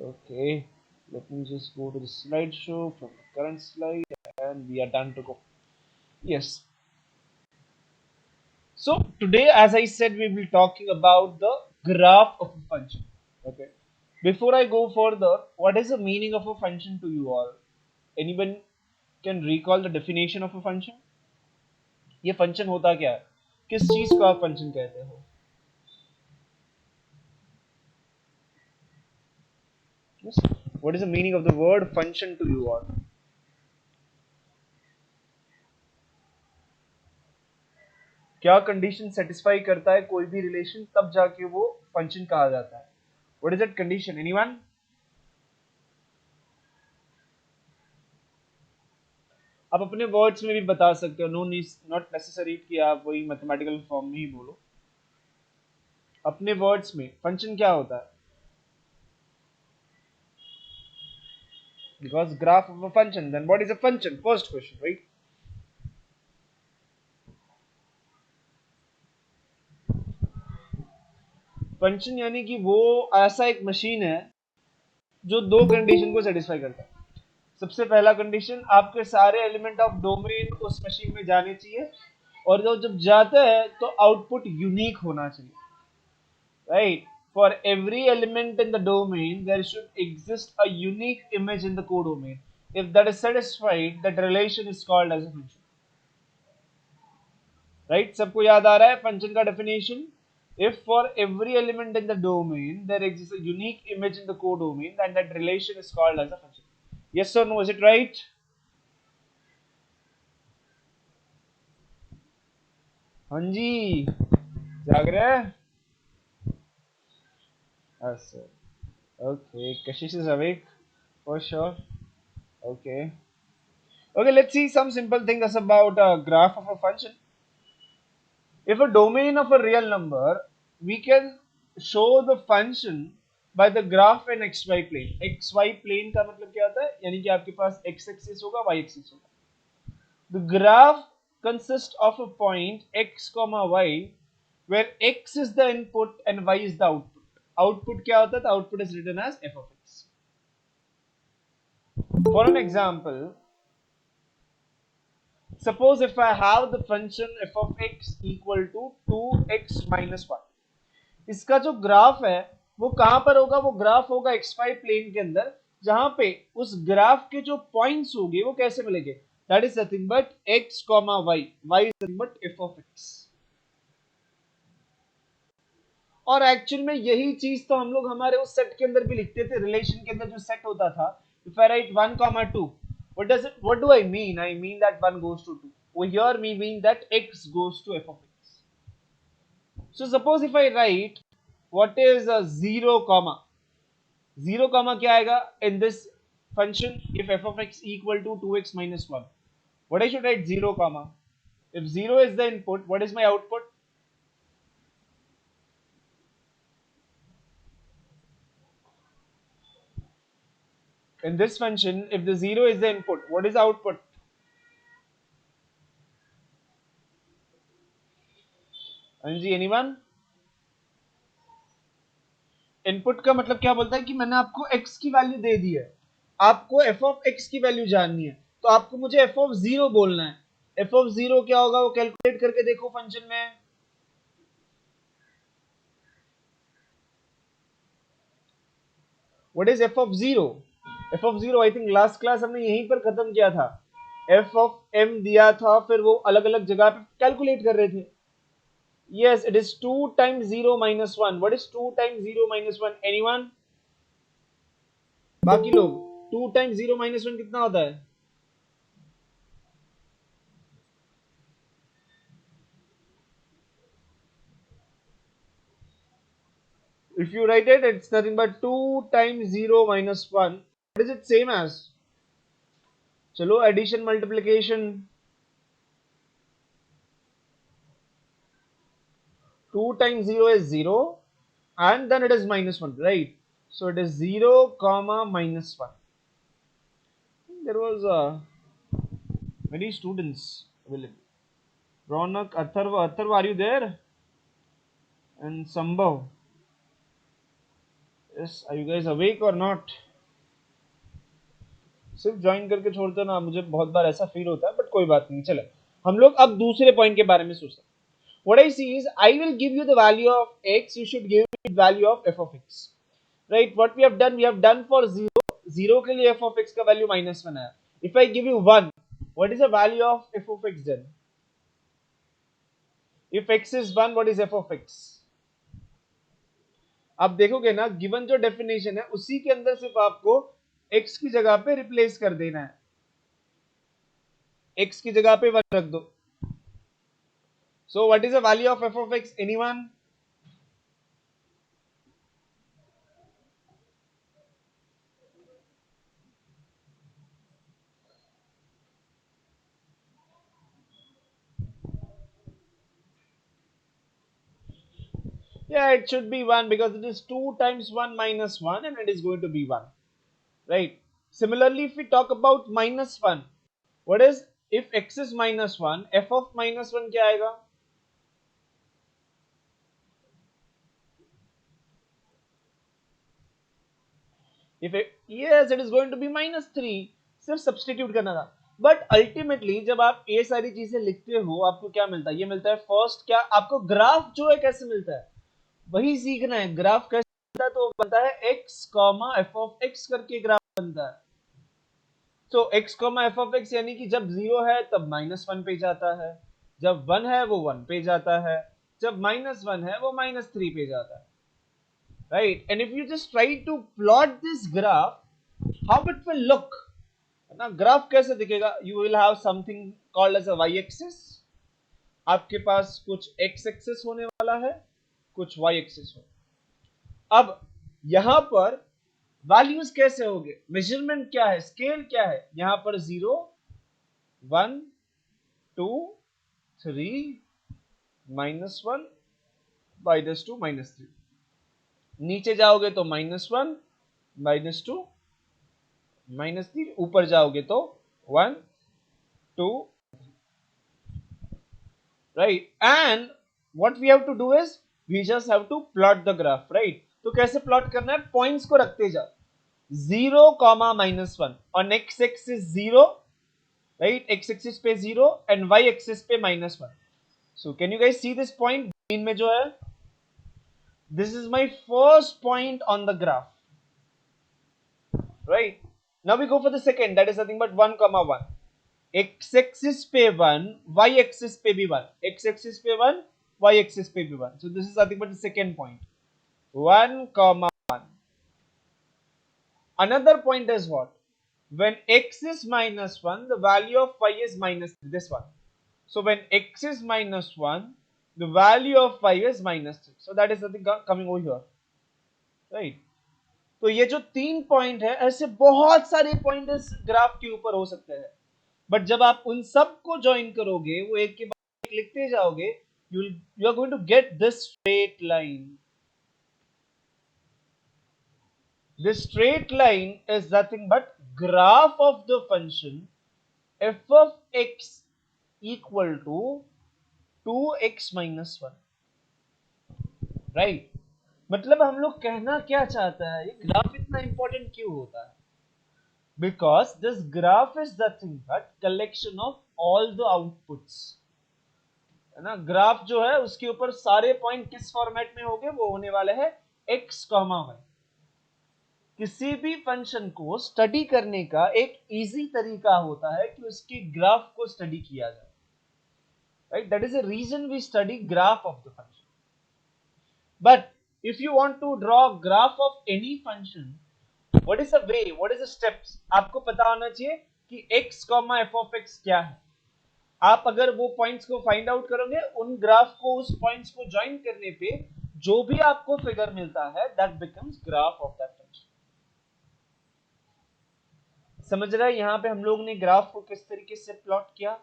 Okay, let me just go to the slideshow from the current slide and we are done to go. Yes. So today, as I said, we will be talking about the graph of a function. Okay. Before I go further, what is the meaning of a function to you all? Anyone can recall the definition of a function? ये function होता क्या है? किस चीज को आप function कहते हो? Yes. What is the meaning of the word function to you all? क्या कंडीशन सेटिस्फाई करता है कोई भी रिलेशन, तब जाके वो फंक्शन कहा जाता है? What is that condition? Anyone? आप अपने वर्ड्स में भी बता सकते हो, नो नॉट नेसेसरी कि आप वही मैथमेटिकल फॉर्म में ही बोलो. अपने वर्ड्स में फंक्शन क्या होता है? Because graph of a function, then what is a function? First question, right? Function यानी कि वो ऐसा एक मशीन है जो दो कंडीशन को सेटिस्फाई करता है. सबसे पहला कंडीशन, आपके सारे एलिमेंट ऑफ डोमेन उस मशीन में जाने चाहिए, और जब जाता है तो आउटपुट यूनिक होना चाहिए, right? For every element in the domain, there should exist a unique image in the codomain. If that is satisfied, that relation is called as a function. Right? सबको याद आ रहा है function का definition? If for every element in the domain there exists a unique image in the codomain, then that relation is called as a function. Yes or no? Is it right? हाँ जी, जाग रहे हैं? Yes, sir. Okay, Kashish is awake for sure. Okay. Okay, let's see some simple things about a graph of a function. If a domain of a real number, we can show the function by the graph in xy plane. xy plane का मतलब क्या होता है? यानी कि आपके पास x axis होगा, y axis होगा. The graph consists of a point x comma y where x is the input and y is the output. Output क्या होता है? The output is written as f of x. For an example, suppose if I have the function f of x equal to 2x minus 1. इसका जो graph है वो कहां पर होगा? वो ग्राफ होगा xy प्लेन के अंदर, जहां पे उस ग्राफ के जो पॉइंट्स होंगे वो कैसे मिलेंगे? That is nothing but x, y. y is nothing but f of x. और एक्चुअल में यही चीज तो हम लोग हमारे उस सेट के अंदर भी लिखते थे, रिलेशन के अंदर जो सेट होता था. If I right 1, 2, what do I mean? I mean that 1 goes to 2. Over here we mean that x goes to f of x. So suppose if I write what is a 0 comma, 0 comma क्या आएगा in this function if f of x equal to 2x minus 1? What I should write? 0 comma. If 0 is the input, what is my output? In this function, if the 0 is the input, what is the output? Anji, anyone? Input का मतलब क्या बोलता है कि मैंने आपको x की value दे दी है, आपको f of x की वैल्यू जाननी है, तो आपको मुझे f of 0 बोलना है. f of 0 क्या होगा वो कैलकुलेट करके देखो फंक्शन में. What is f of 0? f of 0 I think last class हमने यहीं पर खत्म किया था. f of m दिया था, फिर वो अलग अलग जगह पे कैलकुलेट कर रहे थे. Yes, it is 2 times 0 minus 1. What is 2 times 0 minus 1? Anyone? बाकी लोग, 2 times 0 minus 1 कितना होता है? If you write it, it's nothing but 2 times 0 minus 1. What is it same as? चलो addition multiplication. 2 times 0 is 0 and then it is minus 1, right? So it is 0 comma minus 1. There was many students available. Ronak, Atharva, are you there? And Sambhav. Yes, are you guys awake or not? सिर्फ join करके छोड़ते हो ना, मुझे बहुत बार ऐसा feel होता है, बट कोई बात नहीं, चले हम लोग अब दूसरे पॉइंट के बारे में सोचते हैं. What I see is I will give you the value of x, you should give me the value of f of x. Right? What we have done for 0, 0 के लिए f of x का value -1 आया. If I give you 1, what is the value of f of x then? If x is 1, what is f of x? आप देखोगे ना, given जो definition है उसी के अंदर सिर्फ आपको x की जगह पे रिप्लेस कर देना है. x की जगह पे 1 रख दो. So what is the value of f of x? Anyone? Yeah, it should be 1 because it is 2 times 1 minus 1 and it is going to be 1. Right? Similarly, if we talk about -1, what is, if x is -1, f of -1 क्या आएगा? If it, yes, it is going to be -3. सिर्फ substitute करना था. But ultimately जब आप ये सारी चीजें लिखते हो, आपको क्या मिलता है? ये मिलता है फर्स्ट क्या, आपको ग्राफ जो है कैसे मिलता है वही सीखना है. ग्राफ कैसे बनता है? तो बनता है x comma f of x करके ग्राफ बनता है. तो x comma F of x यानी कि जब 0 है तब -1 पे जाता है, जब 1 है वो 1 पे जाता है, जब -1 है वो -3 पे जाता है. Right? And if you just try to plot this graph, how it will look, ना ग्राफ कैसे दिखेगा? You will have something called as a y axis. आपके पास कुछ x एक्सिस होने वाला है, कुछ y एक्सिस हो. अब यहां पर वैल्यूज कैसे होंगे? मेजरमेंट क्या है? स्केल क्या है? यहां पर 0, 1, 2, 3, -1, -2, -3. नीचे जाओगे तो -1, -2, -3. ऊपर जाओगे तो 1, 2, right? And what we have to do is we just have to plot the graph, right? तो कैसे प्लॉट करना है? पॉइंट्स को रखते जाओ. 0, -1 on x axis 0, right? x axis पे 0 and y एक्सिस पे -1. So can you guys see this point green में जो है? This is my first point on the graph, right? Now we go for the second, that is nothing but 1, 1. X axis पे 1, y axis पे भी 1. X axis पे 1, y axis पे भी 1. So this is nothing but the second point. 1, 1. Another point is what? When x is -1, the value of y is -3. This one. So when x is -1, the value of y is -3. So that is nothing coming over here, right? तो ये जो 3 point है, ऐसे बहुत सारे point इस graph के ऊपर हो सकते हैं, बट जब आप उन सब को ज्वाइन करोगे, वो एक के बाद एक लिखते जाओगे, you are going to get this straight line. This straight line is nothing but graph of the function f of x equal to 2x minus 1. Right? मतलब हम लोग कहना क्या चाहता है, ये ग्राफ इतना इंपॉर्टेंट क्यों होता है? Because this graph is nothing but collection of all the outputs. है ना? ग्राफ जो है उसके ऊपर सारे पॉइंट किस फॉर्मेट में होंगे? वो होने वाले हैं x, y. किसी भी फंक्शन को स्टडी करने का एक इजी तरीका होता है कि उसकी ग्राफ को स्टडी किया जाए. Right? That is the reason we study graph of the function. But if you want to draw graph of any function, what is the way, what is the steps? आपको पता होना चाहिए कि x, f of x क्या है. आप अगर वो पॉइंट्स को फाइंड आउट करोगे, उन ग्राफ को, उस पॉइंट्स को ज्वाइन करने पे जो भी आपको फिगर मिलता है, that becomes graph of that function. समझ रहा है यहां पे हम लोग ने ग्राफ को किस तरीके से प्लॉट किया?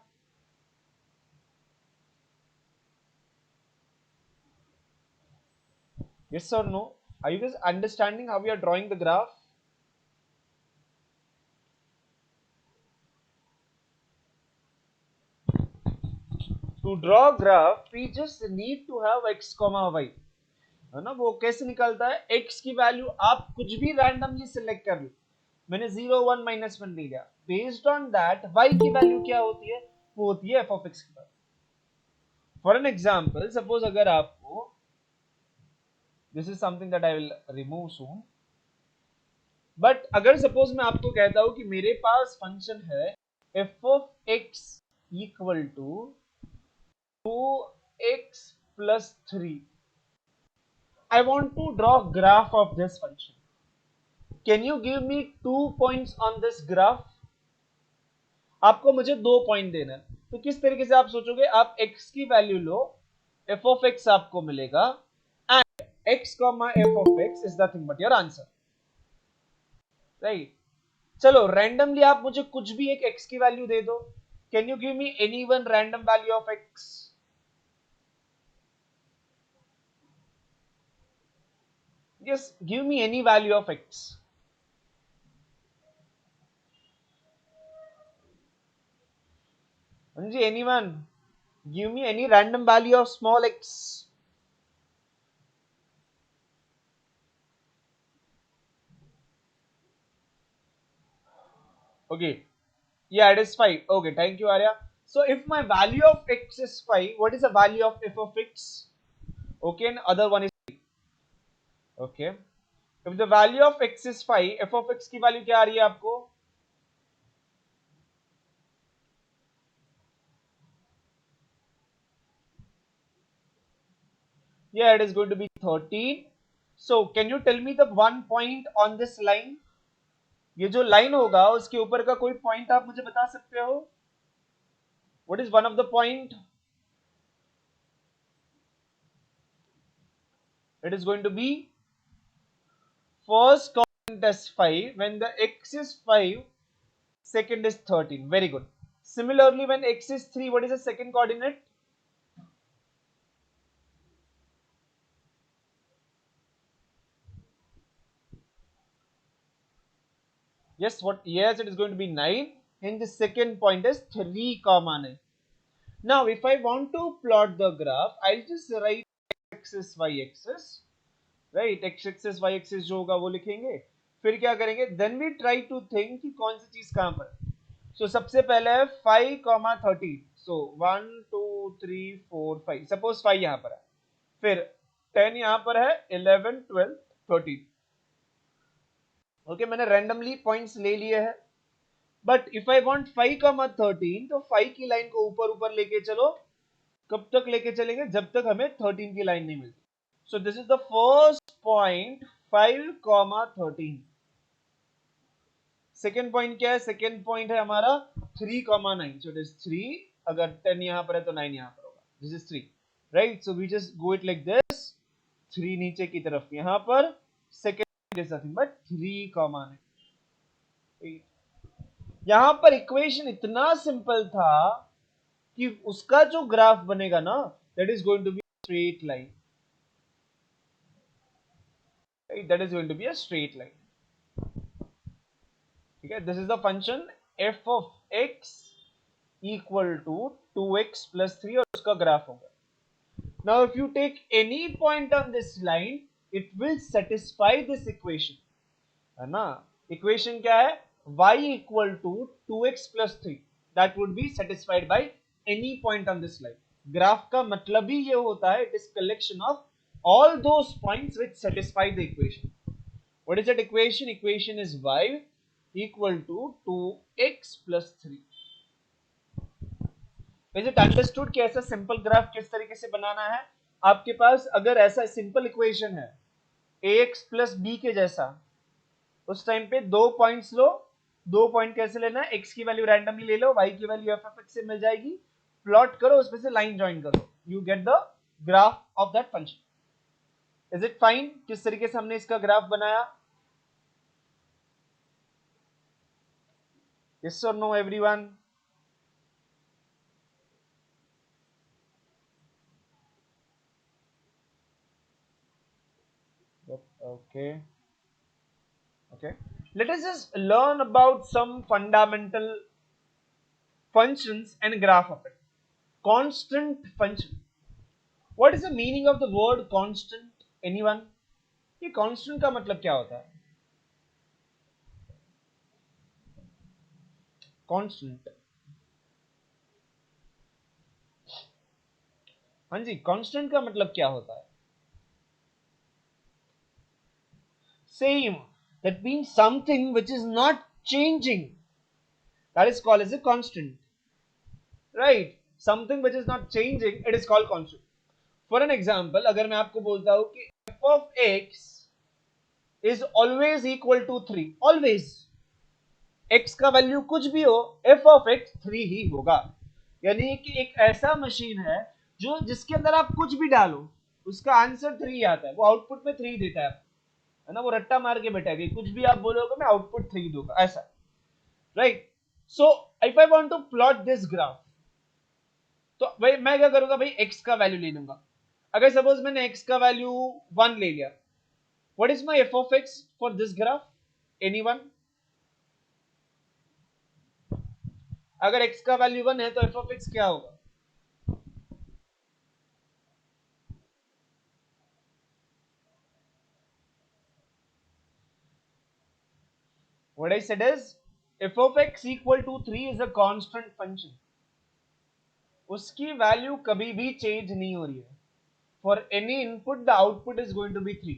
Yes or no? Are you guys understanding how we are drawing the graph? To draw graph, we just need to have x, y. है ना, वो कैसे निकलता है, x की वैल्यू आप कुछ भी रैंडमली सिलेक्ट कर लो, मैंने 0 1 -1 ले लिया, बेस्ड ऑन दैट y की वैल्यू क्या होती है, वो होती है f of x की value. For an example, suppose अगर आपको, this is something that I will remove soon, but अगर सपोज मैं आपको कहता हूं कि मेरे पास फंक्शन है f of x equal to 2x plus 3, I want to draw graph of this function. Can you give me 2 points on this graph? आपको मुझे 2 पॉइंट देना है, तो किस तरीके से आप सोचोगे, आप x की value low, f of x आपको मिलेगा, and x, f of x is nothing but your answer, right? चलो रैंडमली आप मुझे कुछ भी एक x की वैल्यू दे दो, can you give me any one random value of x? Yes, give me any value of x. Anji, anyone? Give me any random value of small x. Okay. Yeah, it is 5. Okay, thank you, Arya. So if my value of x is 5, what is the value of f of x? Okay, and other one is 3. Okay. If the value of x is 5, f of x की value क्या आ रही है आपको? Yeah, it is going to be 13. So can you tell me the one point on this line? ये जो line होगा उसके ऊपर का कोई पॉइंट आप मुझे बता सकते हो? What is one of the point? It is going to be first coordinate is 5, when the x is 5, second is 13. Very good. Similarly, when x is 3, what is the second coordinate? Yes, what? Yes, it is going to be 9. And the second point is 3, 9. Now, if I want to plot the graph, I'll just write x-axis, y-axis. Right? x-axis, y-axis जो होगा वो लिखेंगे. फिर क्या करेंगे? Then we try to think कि कौन सी चीज कहां पर. So सबसे पहले है 5, 13. So 1 2 3 4 5. Suppose 5 यहां पर है. फिर 10 यहां पर है, 11 12 13. ओके, मैंने रैंडमली पॉइंट्स ले लिए हैं, बट इफ आई वांट 5, 13, तो 5 की लाइन को ऊपर ऊपर लेके चलो, कब तक लेके चलेंगे, जब तक हमें 13 की लाइन नहीं मिलती. So this is the first point, 5, 13. Second point क्या है, सेकेंड पॉइंट है हमारा 3, 9. सो इट इज 3, अगर 10 यहां पर है तो 9 यहां पर होगा, this is 3, right? So we just go it like this, 3 नीचे की तरफ यहां पर, सेकेंड इज नथिंग बट 3, 9. यहां पर इक्वेशन इतना सिंपल था कि उसका जो ग्राफ बनेगा ना, that is going to be straight line, that is going to be a straight line. ठीक है, this is the function f of x equal to 2x plus 3 और उसका ग्राफ होगा. Now if you take any point on this line, it will satisfy this equation, है ना? Equation क्या है, y equal to 2x plus 3, that would be satisfied by any point on this line. Graph का मतलब ही ये होता है, it is collection of all those points which satisfy the equation. What is that equation? Equation is y equal to 2x plus 3. Is it understood कि ऐसा simple graph किस तरीके से बनाना है? आपके पास अगर ऐसा सिंपल इक्वेशन है ax प्लस b के जैसा, उस टाइम पे 2 पॉइंट्स लो. 2 पॉइंट कैसे लेना है, x की वैल्यू रैंडमली ले लो, y की वैल्यू f of x से मिल जाएगी, प्लॉट करो, उसमें से लाइन ज्वाइन करो, you get the graph of that function. Is it fine? किस तरीके से हमने इसका ग्राफ बनाया? यस और no everyone? Okay. Okay. Let us just learn about some fundamental functions and graph of it. Constant function. What is the meaning of the word constant? Anyone? ये constant का मतलब क्या होता है? कांस्टेंट, हाँ जी, constant का मतलब क्या होता है? Same. That means something which is not changing. That is called as a constant. Right? Something which is not changing, it is called constant. For an example, अगर मैं आपको बोलता हूं कि f of x is always equal to 3, always, x का value कुछ भी हो, f of x 3 ही होगा. यानी कि एक ऐसा मशीन है जो जिसके अंदर आप कुछ भी डालो उसका आंसर 3 आता है, वो आउटपुट में 3 देता है ना, वो रट्टा मार के बैठा कुछ भी आप बोलोगे मैं आउटपुट 3 दूंगा, ऐसा. Right? So if I want to plot this graph, तो भाई मैं क्या करूंगा, भाई x का वैल्यू ले लूंगा. अगर सपोज मैंने x का वैल्यू 1 ले लिया, what is my f of x for this graph? Anyone? अगर x का वैल्यू 1 है तो f of x क्या होगा? What I said is f of x equal to 3 is a constant function. उसकी वैल्यू कभी भी चेंज नहीं हो रही है. For any input the output is going to be 3.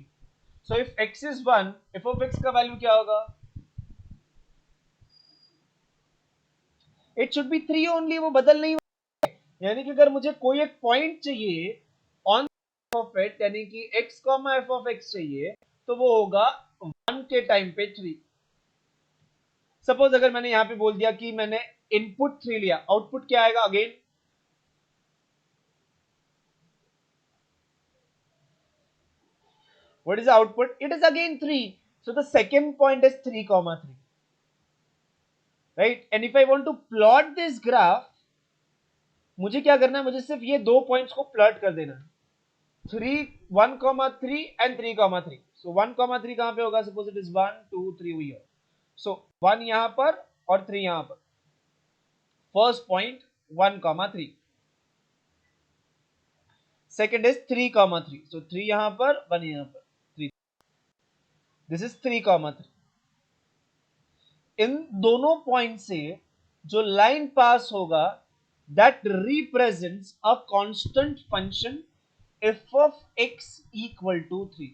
So if x is 1, f of x का value क्या होगा? It should be 3 only, वो बदल नहीं. यानी कि अगर मुझे कोई एक पॉइंट चाहिए ऑन ऑफ इट, यानी कि x, f of x चाहिए, तो वो होगा 1 के टाइम पे 3. सपोज अगर मैंने यहां पे बोल दिया कि मैंने इनपुट 3 लिया, आउटपुट क्या आएगा? Again what is the output? It is again 3. So the second point is 3 comma 3. Right? And if I want to plot this graph, मुझे क्या करना है? मुझे सिर्फ ये दो पॉइंट्स को प्लॉट कर देना है. 3, 1,3 एंड 3,3. सो 1,3 कहां पे होगा? सपोज इट इज 1 2 3 हुई है. सो 1 यहां पर और 3 यहां पर. First point 1,3. Second is 3,3. सो 3 यहां पर, 1 यहां पर, 3. This is 3,3. इन दोनों पॉइंट से जो लाइन पास होगा that represents a constant function f of x equal to 3.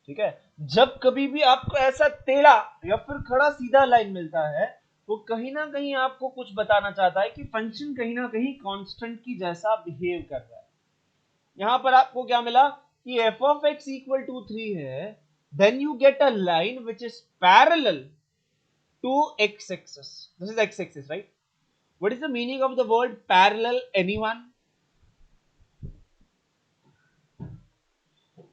ठीक है? जब कभी भी आपको ऐसा टेढ़ा या फिर खड़ा सीधा लाइन मिलता है, वो कहीं ना कहीं आपको कुछ बताना चाहता है कि फंक्शन कहीं ना कहीं कांस्टेंट की जैसा बिहेव कर रहा है. यहां पर आपको क्या मिला कि f of x equal to 3 है, then you get a line which is parallel to x-axis. This is x-axis, right? What is the meaning of the word parallel? Anyone?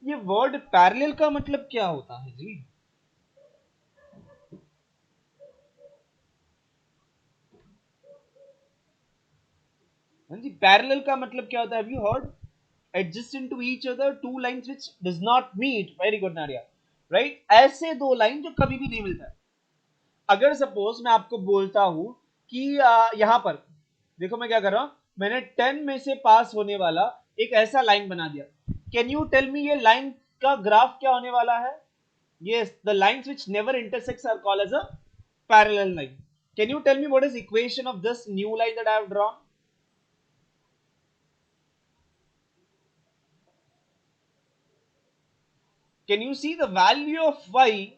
ये वर्ड पैरेलल का मतलब क्या होता है जी? हाँ जी, पैरेलल का मतलब क्या होता है? Have you heard? Adjacent to each other, two lines which does not meet. Very good, Nadia. Right? ऐसे दो लाइन जो कभी भी नहीं मिलता है. अगर सपोज मैं आपको बोलता हूं कि यहां पर देखो मैं क्या कर रहा हूं, मैंने 10 में से पास होने वाला एक ऐसा लाइन बना दिया. कैन यू टेल मी ये लाइन का ग्राफ क्या होने वाला है? Yes, the lines which never intersects are called as a parallel line. Can you tell me what is equation of this new line that I have drawn? Can you see the value of y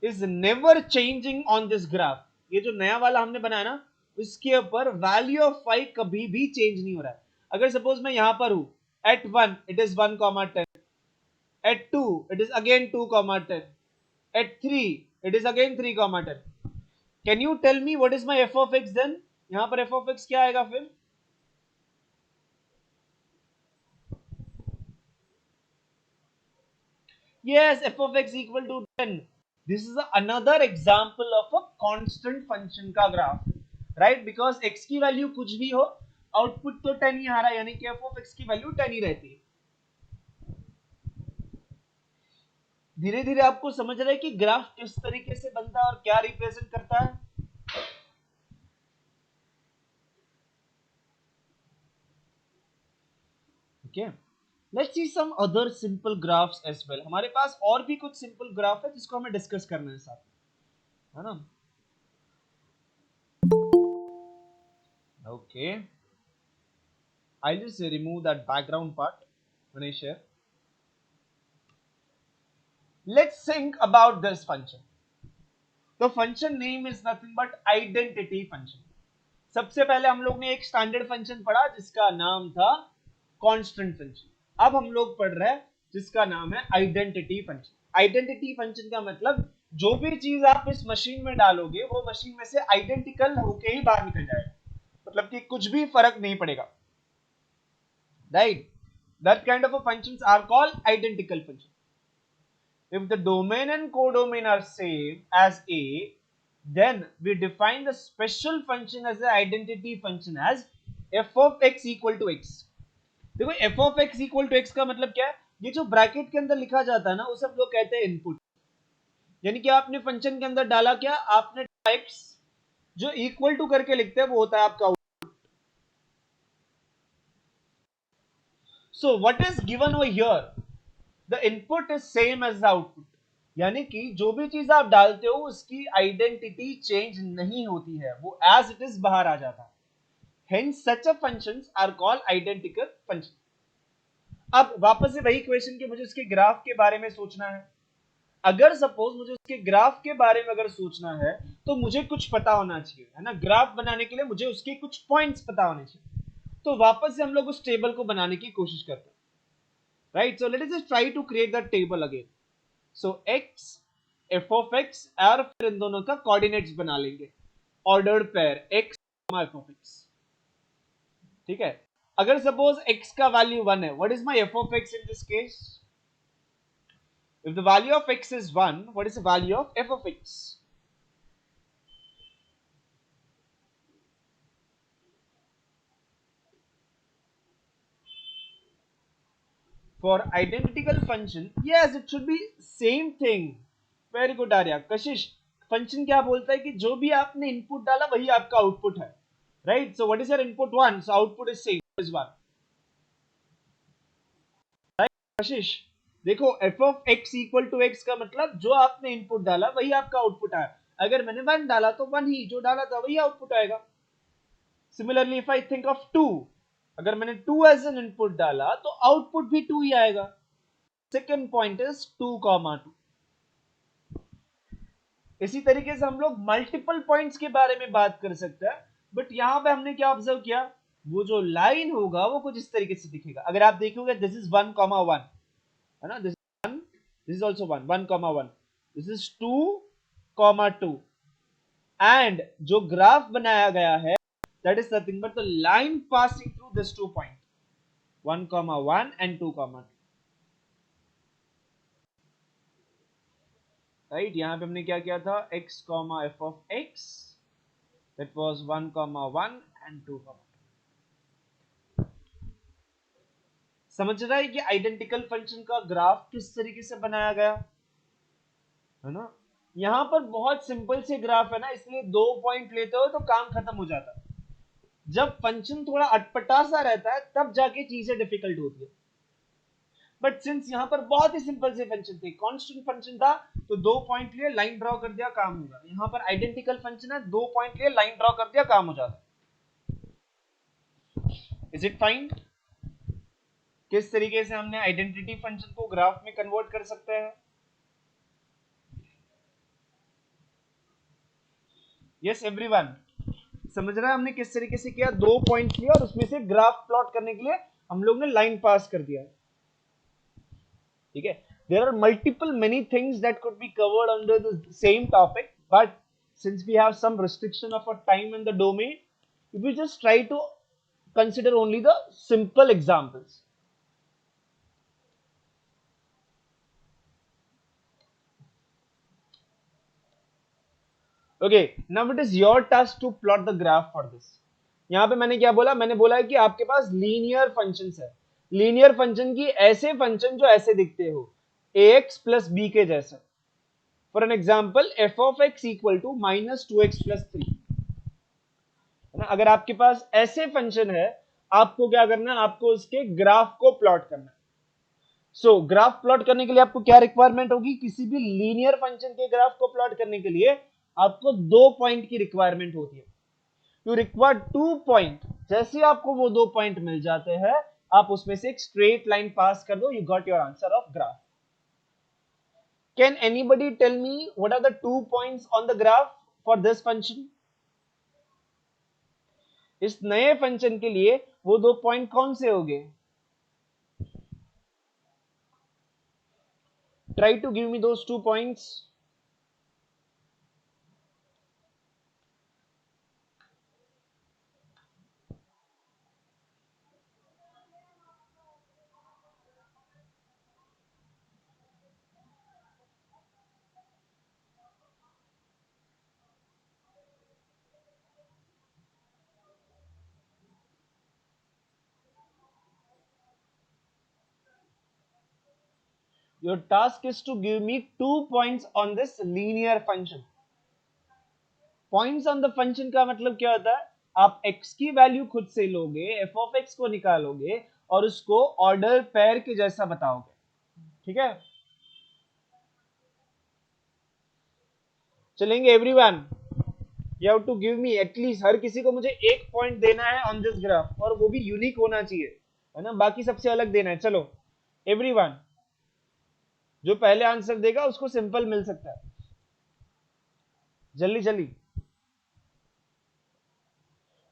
is never changing on this graph? ये जो नया वाला हमने बनाया ना, उसके ऊपर value of y कभी भी चेंज नहीं हो रहा है. अगर सपोज मैं यहां पर हूं, at 1 it is 1,10, at 2 it is again 2,10, at 3 it is again 3,10. Can you tell me what is my f of x then? यहां पर f of x क्या आएगा फिर? Yes, f of x equal to 10. This is another example of a constant function का graph, right? Because x की value कुछ भी हो, आउटपुट तो 10 ही आ रहा है, यानी कि f of x की वैल्यू 10 ही रहती है. धीरे धीरे आपको समझ रहा है कि ग्राफ किस तरीके से बनता है और क्या रिप्रेजेंट करता है. Okay, let's see some other simple graphs as well. हमारे पास और भी कुछ सिंपल ग्राफ है जिसको हमें डिस्कस करना है साथ में, है ना? Okay, I'll just remove that background part when I share. Let's think about this function. The function name is nothing but identity function. सबसे पहले हम लोग ने एक स्टैंडर्ड फंक्शन पढ़ा जिसका नाम था कांस्टेंट फंक्शन। अब हम लोग पढ़ रहे हैं जिसका नाम है आइडेंटिटी फंक्शन। आइडेंटिटी फंक्शन का मतलब जो भी चीज आप इस मशीन में डालोगे वो मशीन में से आइडेंटिकल होके ही बाहर निकल जाएगा, मतलब कि कुछ भी फर्क नहीं पड़ेगा, right? That kind of a functions are called identical function. If the domain and codomain are same as A, then we define the special function as the identity function as f of x equal to x. देखो f of x equal to x का मतलब क्या है? ये जो bracket के अंदर लिखा जाता है ना उसे हम लोग कहते हैं इनपुट। यानी कि आपने फंक्शन के अंदर डाला क्या? आपने x जो इक्वल टू करके लिखते हैं वो होता है आपका output. So what is given over here? The input is same as the output, यानी कि जो भी चीज आप डालते हो उसकी आइडेंटिटी चेंज नहीं होती है, वो एज इट इज बाहर आ जाता है। Hence such a functions are called identical function. अब वापस से वही क्वेश्चन कि मुझे उसके ग्राफ के बारे में सोचना है। अगर सपोज मुझे उसके ग्राफ के बारे में अगर सोचना है तो मुझे कुछ पता होना चाहिए, है ना? ग्राफ बनाने के लिए मुझे उसके कुछ पॉइंट्स पता होने चाहिए। तो वापस से हम लोग उस टेबल को बनाने की कोशिश करते हैं, right? So let us just try to create that table again. So x, f of x और फिर इन दोनों का कोऑर्डिनेट्स बना लेंगे, ordered pair x, f of x, ठीक है? अगर सपोज x का वैल्यू 1 है, what is my f of x in this case? If the value of x is 1, what is the value of f of x? For identical function, yes, it should be same thing. Very good Arya. Kashish, function क्या बोलता है कि जो भी आपने input डाला वही आपका आउटपुट है, right? So what is your input? 1, so output is same is 1, right? Kashish देखो, f of x equal to x का मतलब जो आपने इनपुट डाला वही आपका आउटपुट आया। अगर मैंने 1 डाला तो 1 ही, जो डाला था वही आउटपुट आएगा। Similarly if I think of 2, अगर मैंने 2 एज एन इनपुट डाला तो आउटपुट भी 2 ही आएगा। Second point is 2,2। इसी तरीके से हम लोग मल्टीपल पॉइंट्स के बारे में बात कर सकते हैं, बट यहां पे हमने क्या ऑब्जर्व किया? वो जो लाइन होगा वो कुछ इस तरीके से दिखेगा। अगर आप देखोगे दिस इज 1,1, है ना? This is 1, this is also 1, 1,1, this is 2,2, and जो ग्राफ बनाया गया है that is nothing but the line passing through this 2 point, 1,1 and 2,2, right? यहां पे हमने क्या किया था? x, f of x, that was 1,1 and 2,2। समझ रहा है कि आइडेंटिकल फंक्शन का ग्राफ किस तरीके से बनाया गया, है ना? यहां पर बहुत सिंपल से ग्राफ है ना, इसलिए 2 पॉइंट लेते हो तो काम खत्म हो जाता है। जब फंक्शन थोड़ा अटपटा सा रहता है तब जाके चीजें डिफिकल्ट होती है, बट सिंस यहां पर बहुत ही सिंपल से फंक्शन थे, कांस्टेंट फंक्शन था, तो 2 पॉइंट लिए लाइन ड्रॉ कर दिया, काम होगा। यहां पर आइडेंटिकल फंक्शन है, 2 पॉइंट लिए लाइन ड्रॉ कर दिया, काम हो जाता। Is it fine? किस तरीके से हमने आइडेंटिटी फंक्शन को ग्राफ में कन्वर्ट कर सकते हैं? यस एवरीवन, समझ रहा है हमने किस तरीके से किया? 2 पॉइंट लिया और उसमें से ग्राफ प्लॉट करने के लिए हम लोग ने लाइन पास कर दिया, ठीक है? There are multiple many things that could be covered under the same topic, but since we have some restriction of a time and the domain, if we just try to consider only the simple examples. Okay, now it is your task to plot the graph for this. यहां पे मैंने क्या बोला? मैंने बोला है कि आपके पास लीनियर फंक्शंस है। लीनियर फंक्शन की ऐसे फंक्शन जो ऐसे दिखते हो, ax प्लस b के जैसे। For an example f of x equal to -2x plus 3, है ना? अगर आपके पास ऐसे फंक्शन है, आपको क्या करना है, आपको उसके ग्राफ को प्लॉट करना है। सो ग्राफ प्लॉट करने के लिए आपको क्या रिक्वायरमेंट होगी, किसी भी लीनियर फंक्शन के ग्राफ को प्लॉट करने के लिए आपको 2 पॉइंट की रिक्वायरमेंट होती है। You require 2 point. जैसे आपको वो 2 पॉइंट मिल जाते हैं, आप उसमें से एक स्ट्रेट लाइन पास कर दो, you got your answer of graph. Can anybody tell me what are the 2 points on the graph for this function? इस नए फंक्शन के लिए वो 2 पॉइंट कौन से होंगे? Try to give me those 2 points. Your task is to give me 2 points on this linear function. Points on the function का मतलब क्या होता है, आप x की वैल्यू खुद से लोगे, f of x को निकालोगे और उसको ऑर्डर पेयर के जैसा बताओगे, ठीक है? चलेंगे everyone? You have to give me at least, हर किसी को मुझे 1 पॉइंट देना है ऑन दिस ग्राफ, और वो भी यूनिक होना चाहिए, है ना? बाकी सबसे अलग देना है। चलो एवरीवन, जो पहले आंसर देगा उसको सिंपल मिल सकता है। जल्दी जल्दी।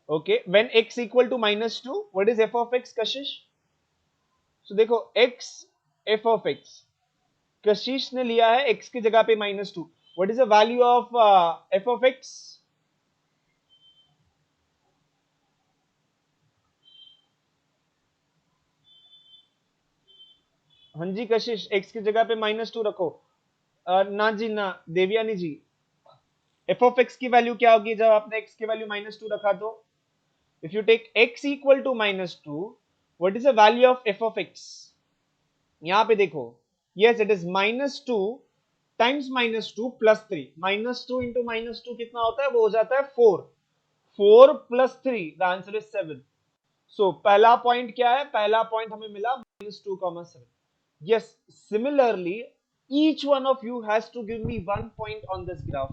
Okay, when x equal to -2, what is f of x, Kashish? सो देखो x, f ऑफ x, कशिश ने लिया है x की जगह पे -2, what is the value of f of x? हाँ जी कशिश, x की जगह पे -2 रखो। ना जी ना, देवयानी जी, f ऑफ x की वैल्यू क्या होगी जब आपने x की वैल्यू -2 रखा तो? If you take x equal to -2, what is the value of f of x? यहां पे देखो, yes it is -2 times -2 plus 3, -2 into -2 कितना होता है, वो हो जाता है 4, 4 प्लस 3, द आंसर इज 7। सो पहला पॉइंट क्या है, पहला पॉइंट हमें मिला -2,7। yes, similarly each one of you has to give me 1 point on this graph.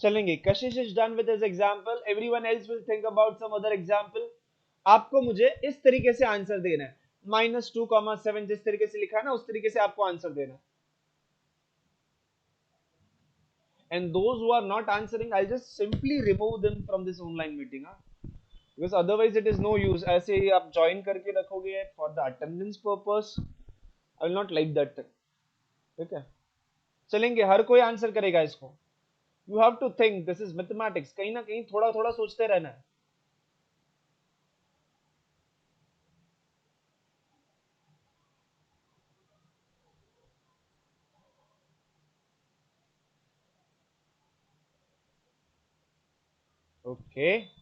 चलेंगे, कशिश is done with his example, everyone else will think about some other example. आपको मुझे इस तरीके से आंसर देना है, -2,7 जिस तरीके से लिखा है ना, उस तरीके से आपको आंसर देना है। And those who are not answering, I'll just simply remove them from this online meeting, because otherwise it is no use. ऐसे ही आप ज्वाइन करके रखोगे for the attendance purpose, I will not like that thing, ठीक है? चलेंगे, हर कोई answer करेगा इसको। You have to think, this is mathematics, कहीं ना कहीं थोड़ा थोड़ा सोचते रहना है। Okay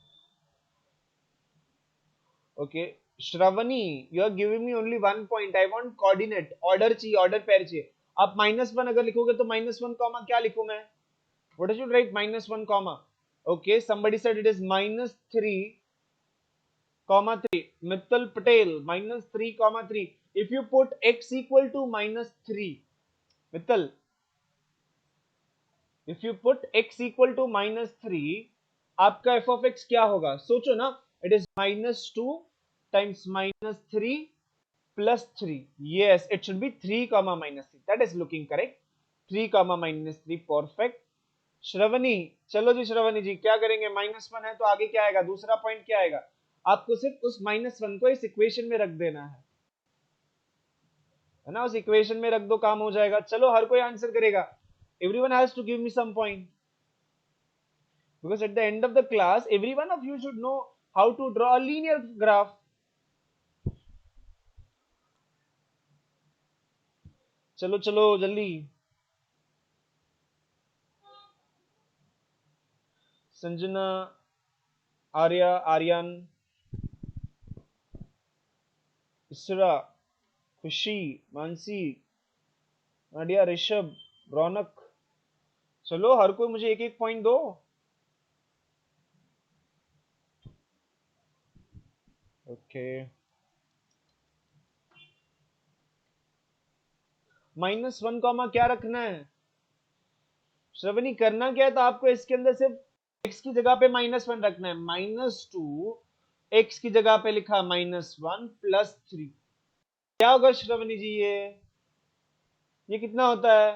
okay, Shravani, you are giving me only 1 point, I want coordinate, order चाहिए, ऑर्डर पेयर चाहिए। आप -1 अगर लिखोगे तो -1 कॉमा क्या लिखूं मैं, what is you write, -1 comma, okay somebody said it is -3,3, Mittal Patel -3,3, if you put x equal to -3, Mittal, if you put x equal to -3, आपका f of x क्या होगा, सोचो ना, it is -2 times -3 plus 3, yes it should be 3 comma -3, that is looking correct, 3 comma -3, perfect. Shravani, चलो जी श्रवणी जी, क्या करेंगे, -1 है तो आगे क्या आएगा, दूसरा पॉइंट क्या आएगा, आपको सिर्फ उस -1 को इस इक्वेशन में रख देना है ना, उस इक्वेशन में रख दो, काम हो जाएगा। चलो हर कोई आंसर करेगा, everyone has to give me some point, because at the end of the class every one of you should know how to draw a linear graph. चलो चलो जल्दी, संजना, आर्या, आर्यन, इसरा, खुशी, मानसी, नाडिया, ऋषभ, रौनक, चलो हर कोई मुझे एक एक पॉइंट दो। ओके, -1 कॉमा क्या रखना है श्रवणी, करना क्या है, तो आपको इसके अंदर सिर्फ x की जगह पे -1 रखना है। -2 x की जगह पे लिखा -1 प्लस 3, क्या होगा श्रवणी जी, ये कितना होता है,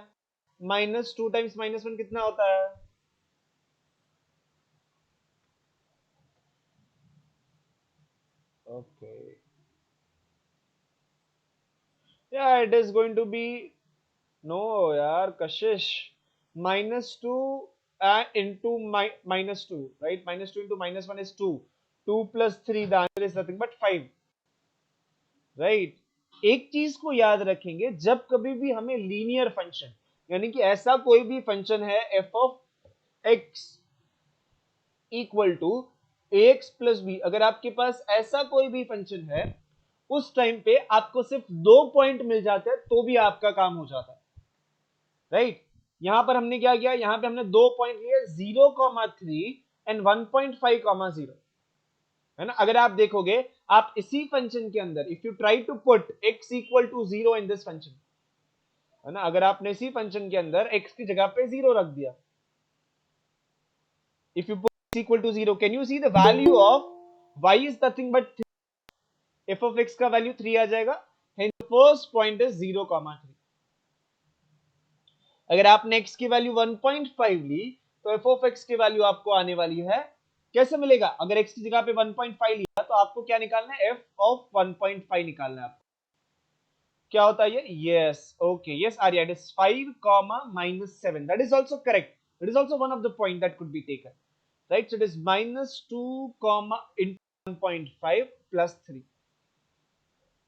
-2 टाइम्स -1 कितना होता है, ओके, या it is going to be, no यार Kashish, -2 into -2, right? -2 into -1 is 2, 2 plus 3, the answer is nothing but 5, right? एक चीज को याद रखेंगे, जब कभी भी हमें लीनियर फंक्शन, यानी कि ऐसा कोई भी फंक्शन है f of x equal to ax plus b, अगर आपके पास ऐसा कोई भी फंक्शन है, उस टाइम पे आपको सिर्फ 2 पॉइंट मिल जाते हैं तो भी आपका काम हो जाता है, राइट? यहां पर हमने क्या किया, यहां पे हमने 2 पॉइंट लिए 0,3 एंड 1.5,0, है ना? अगर आप देखोगे, आप इसी फंक्शन के अंदर if you try to put x equal to 0 in this function, है ना, अगर आपने इसी फंक्शन के अंदर x की जगह पे 0 रख दिया, if you put x equal to 0, can you see the value of y is nothing but 3, f of x का वैल्यू 3 आ जाएगा, हेंस फर्स्ट पॉइंट इज 0,3। अगर आपने x की वैल्यू 1.5 ली, तो f ऑफ x की वैल्यू आपको आने वाली है, कैसे मिलेगा, अगर x की जगह पे 1.5 लिया तो आपको क्या निकालना है, f ऑफ 1.5 निकालना है आपको, क्या होता है ये, yes, okay, yes Arya, it is 5 -7, that is also correct, it is also one of the point that could be taken, right? So it is -2 into 1.5 plus 3,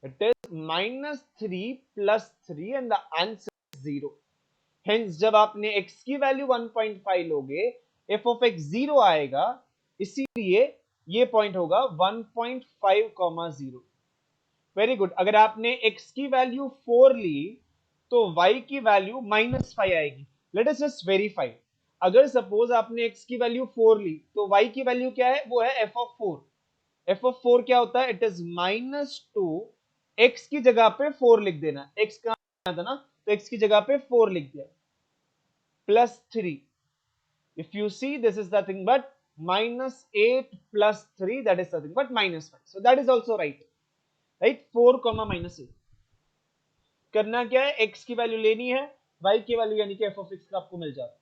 it is -3 plus 3 and the answer is 0, hence जब आपने x की value 1.5 लोगे, f of x 0 आएगा, इसीलिए ये point होगा 1.5, 0, very good. अगर आपने x की वैल्यू 4 ली, तो y की वैल्यू -5 आएगी। लेट अस जस्ट वेरीफाई, अगर सपोज आपने x की वैल्यू 4 ली, तो y की वैल्यू क्या है, वो है f ऑफ 4, f ऑफ 4 क्या होता है, इट इज -2, x की जगह पे 4 लिख देना, x कहां था ना, तो x की जगह पे 4 लिख दिया, plus 3, if you see this is nothing but -8 plus 3, that is nothing but -5, so that is also right, right? 4 -8, करना क्या है, x की वैल्यू लेनी है, y की वैल्यू यानी कि f of x का आपको मिल जाता है।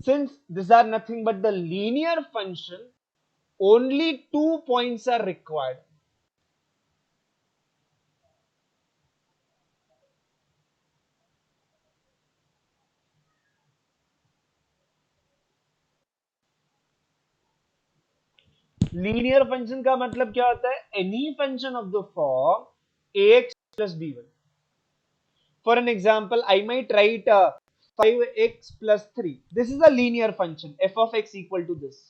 since these are nothing but the linear function, only 2 points are required, linear function का मतलब क्या होता है, any function of the form ax plus b1, for an example I might write 5x plus 3, this is a linear function, f of x equal to this,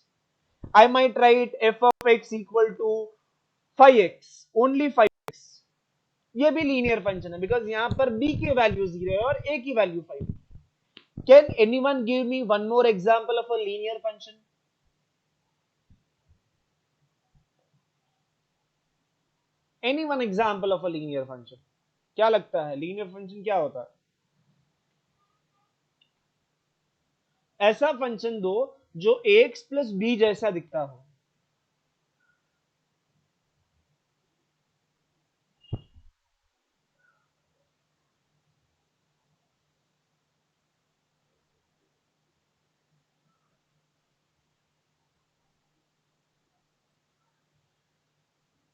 I might write f of x equal to 5x, only 5x, ये भी linear function है, because यहां पर b की value 0 है और a की value 5। Can anyone give me one more example of a linear function, any one example of a linear function, क्या लगता है लीनियर फंक्शन क्या होता है, ऐसा फंक्शन दो जो ax प्लस b जैसा दिखता हो,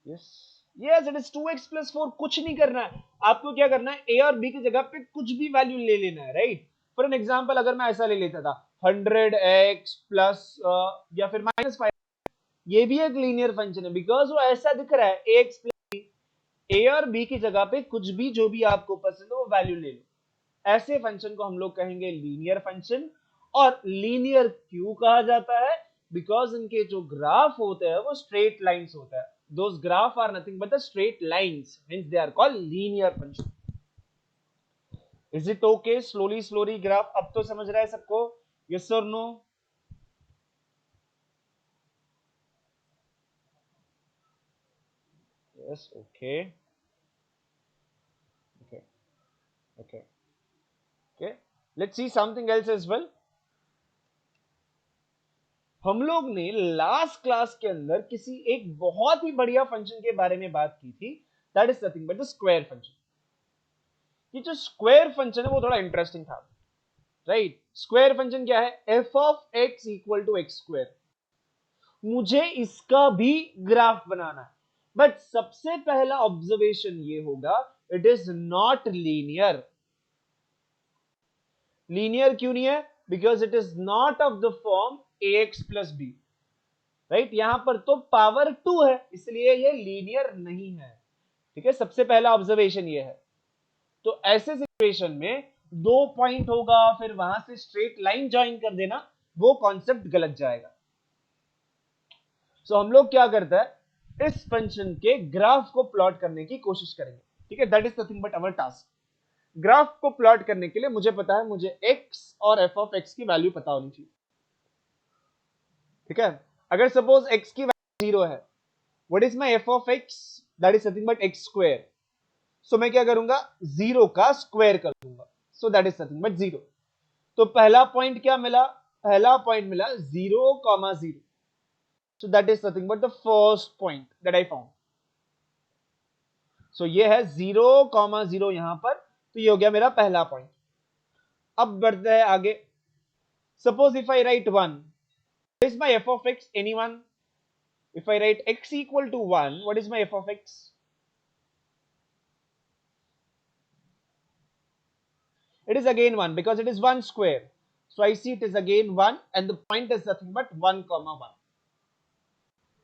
yes, yes, it is 2x plus 4, कुछ नहीं करना है आपको, क्या करना है, a और b की जगह पे कुछ भी वैल्यू ले लेना है, राइट? फॉर एन एग्जांपल अगर मैं ऐसा ले लेता था 100x प्लस या फिर -5, ये भी एक लीनियर फंक्शन है, बिकॉज वो ऐसा दिख रहा है ax प्लस a और b की जगह पे कुछ भी जो भी आपको पसंद हो वो वैल्यू ले लो, ऐसे फंक्शन को हम लोग कहेंगे लीनियर फंक्शन। और लीनियर क्यों कहा जाता है, बिकॉज इनके जो ग्राफ होते हैं वो स्ट्रेट लाइंस होता है, those graph are nothing but the straight lines, hence they are called linear function. Is it okay, slowly graph अब तो समझ रहा है सबको, yes or no? Yes, okay. Okay. Okay. Okay. Let's see something else as well. हम लोग ने last class के अंदर किसी एक बहुत ही बढ़िया फंक्शन के बारे में बात की थी, that is nothing but the square function. ये जो स्क्वायर फंक्शन है वो थोड़ा इंटरेस्टिंग था, राइट? स्क्वायर फंक्शन क्या है? F of x equal to x square. मुझे इसका भी ग्राफ बनाना है, बट सबसे पहला ऑब्जर्वेशन ये होगा, it is not linear. Linear क्यों नहीं है? Because it is not of the form a x plus b, right? यहां पर तो पावर 2 है, इसलिए ये लीनियर नहीं है। ठीक है, सबसे पहला ऑब्जर्वेशन ये है। तो ऐसे सिचुएशन में 2 पॉइंट होगा, फिर वहां से स्ट्रेट लाइन ज्वाइन कर देना, वो कॉन्सेप्ट गलत जाएगा। सो हम लोग क्या करते हैं, इस फंक्शन के ग्राफ को प्लॉट करने की कोशिश करेंगे। ठीक है, that is nothing but our task. Graph को प्लॉट करने के लिए मुझे पता है, मुझे x और f ऑफ x की वैल्यू पता होनी चाहिए। ठीक है, अगर सपोज x की वैल्यू 0 है, what is my f of x? That is nothing but x square. So मैं क्या करूंगा, 0 का स्क्वायर कर दूंगा, so that is nothing but 0। तो पहला पॉइंट क्या मिला? पहला पॉइंट मिला 0,0। So that is nothing but the first point that I found. So ये है 0,0 यहां पर, तो ये हो गया मेरा पहला पॉइंट। अब बढ़ते हैं आगे। Suppose if I right 1, what is my f of x? Anyone? If I write x equal to 1, what is my f of x? It is again 1 because it is 1 square. So I see it is again 1 and the point is nothing but 1, 1.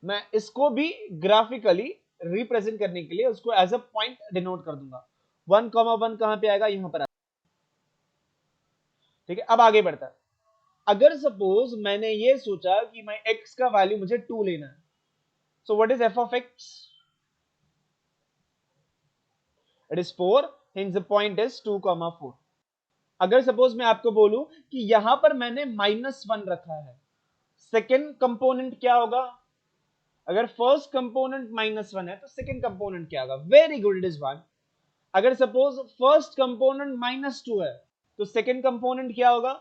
मैं इसको भी graphically represent करने के लिए उसको as a point denote कर दूंगा। 1,1 कहां पे आएगा? यहां पर आएगा। ठीक है, अब आगे बढ़ता है। अगर सपोज मैंने ये सोचा कि मैं x का वैल्यू मुझे 2 लेना है, सो what is f of x? It is 4, hence the point is 2,4. अगर सपोज मैं आपको बोलूं कि यहां पर मैंने -1 रखा है, सेकेंड कंपोनेंट क्या होगा? अगर फर्स्ट कंपोनेंट -1 है तो सेकेंड कंपोनेंट क्या होगा? Very good, it is 1। अगर सपोज फर्स्ट कंपोनेंट -2 है तो सेकेंड कंपोनेंट क्या होगा?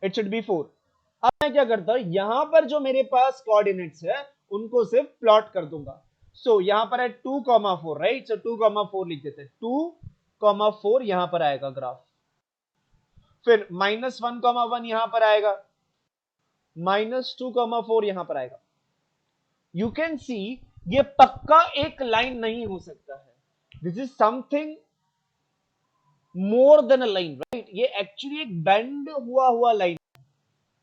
It should be 4। अब मैं क्या करता हूं, यहां पर जो मेरे पास कोऑर्डिनेट्स है उनको सिर्फ प्लॉट कर दूंगा। सो यहां पर है 2,4, राइट? सो 2,4 लिख देते हैं। 2,4 यहां पर आएगा ग्राफ। फिर -1,1 यहां पर आएगा, -2,4 यहां पर आएगा। यू कैन सी ये पक्का एक लाइन नहीं हो सकता है। This is something more than a line, right? ये एक्चुअली एक बेंड हुआ हुआ लाइन।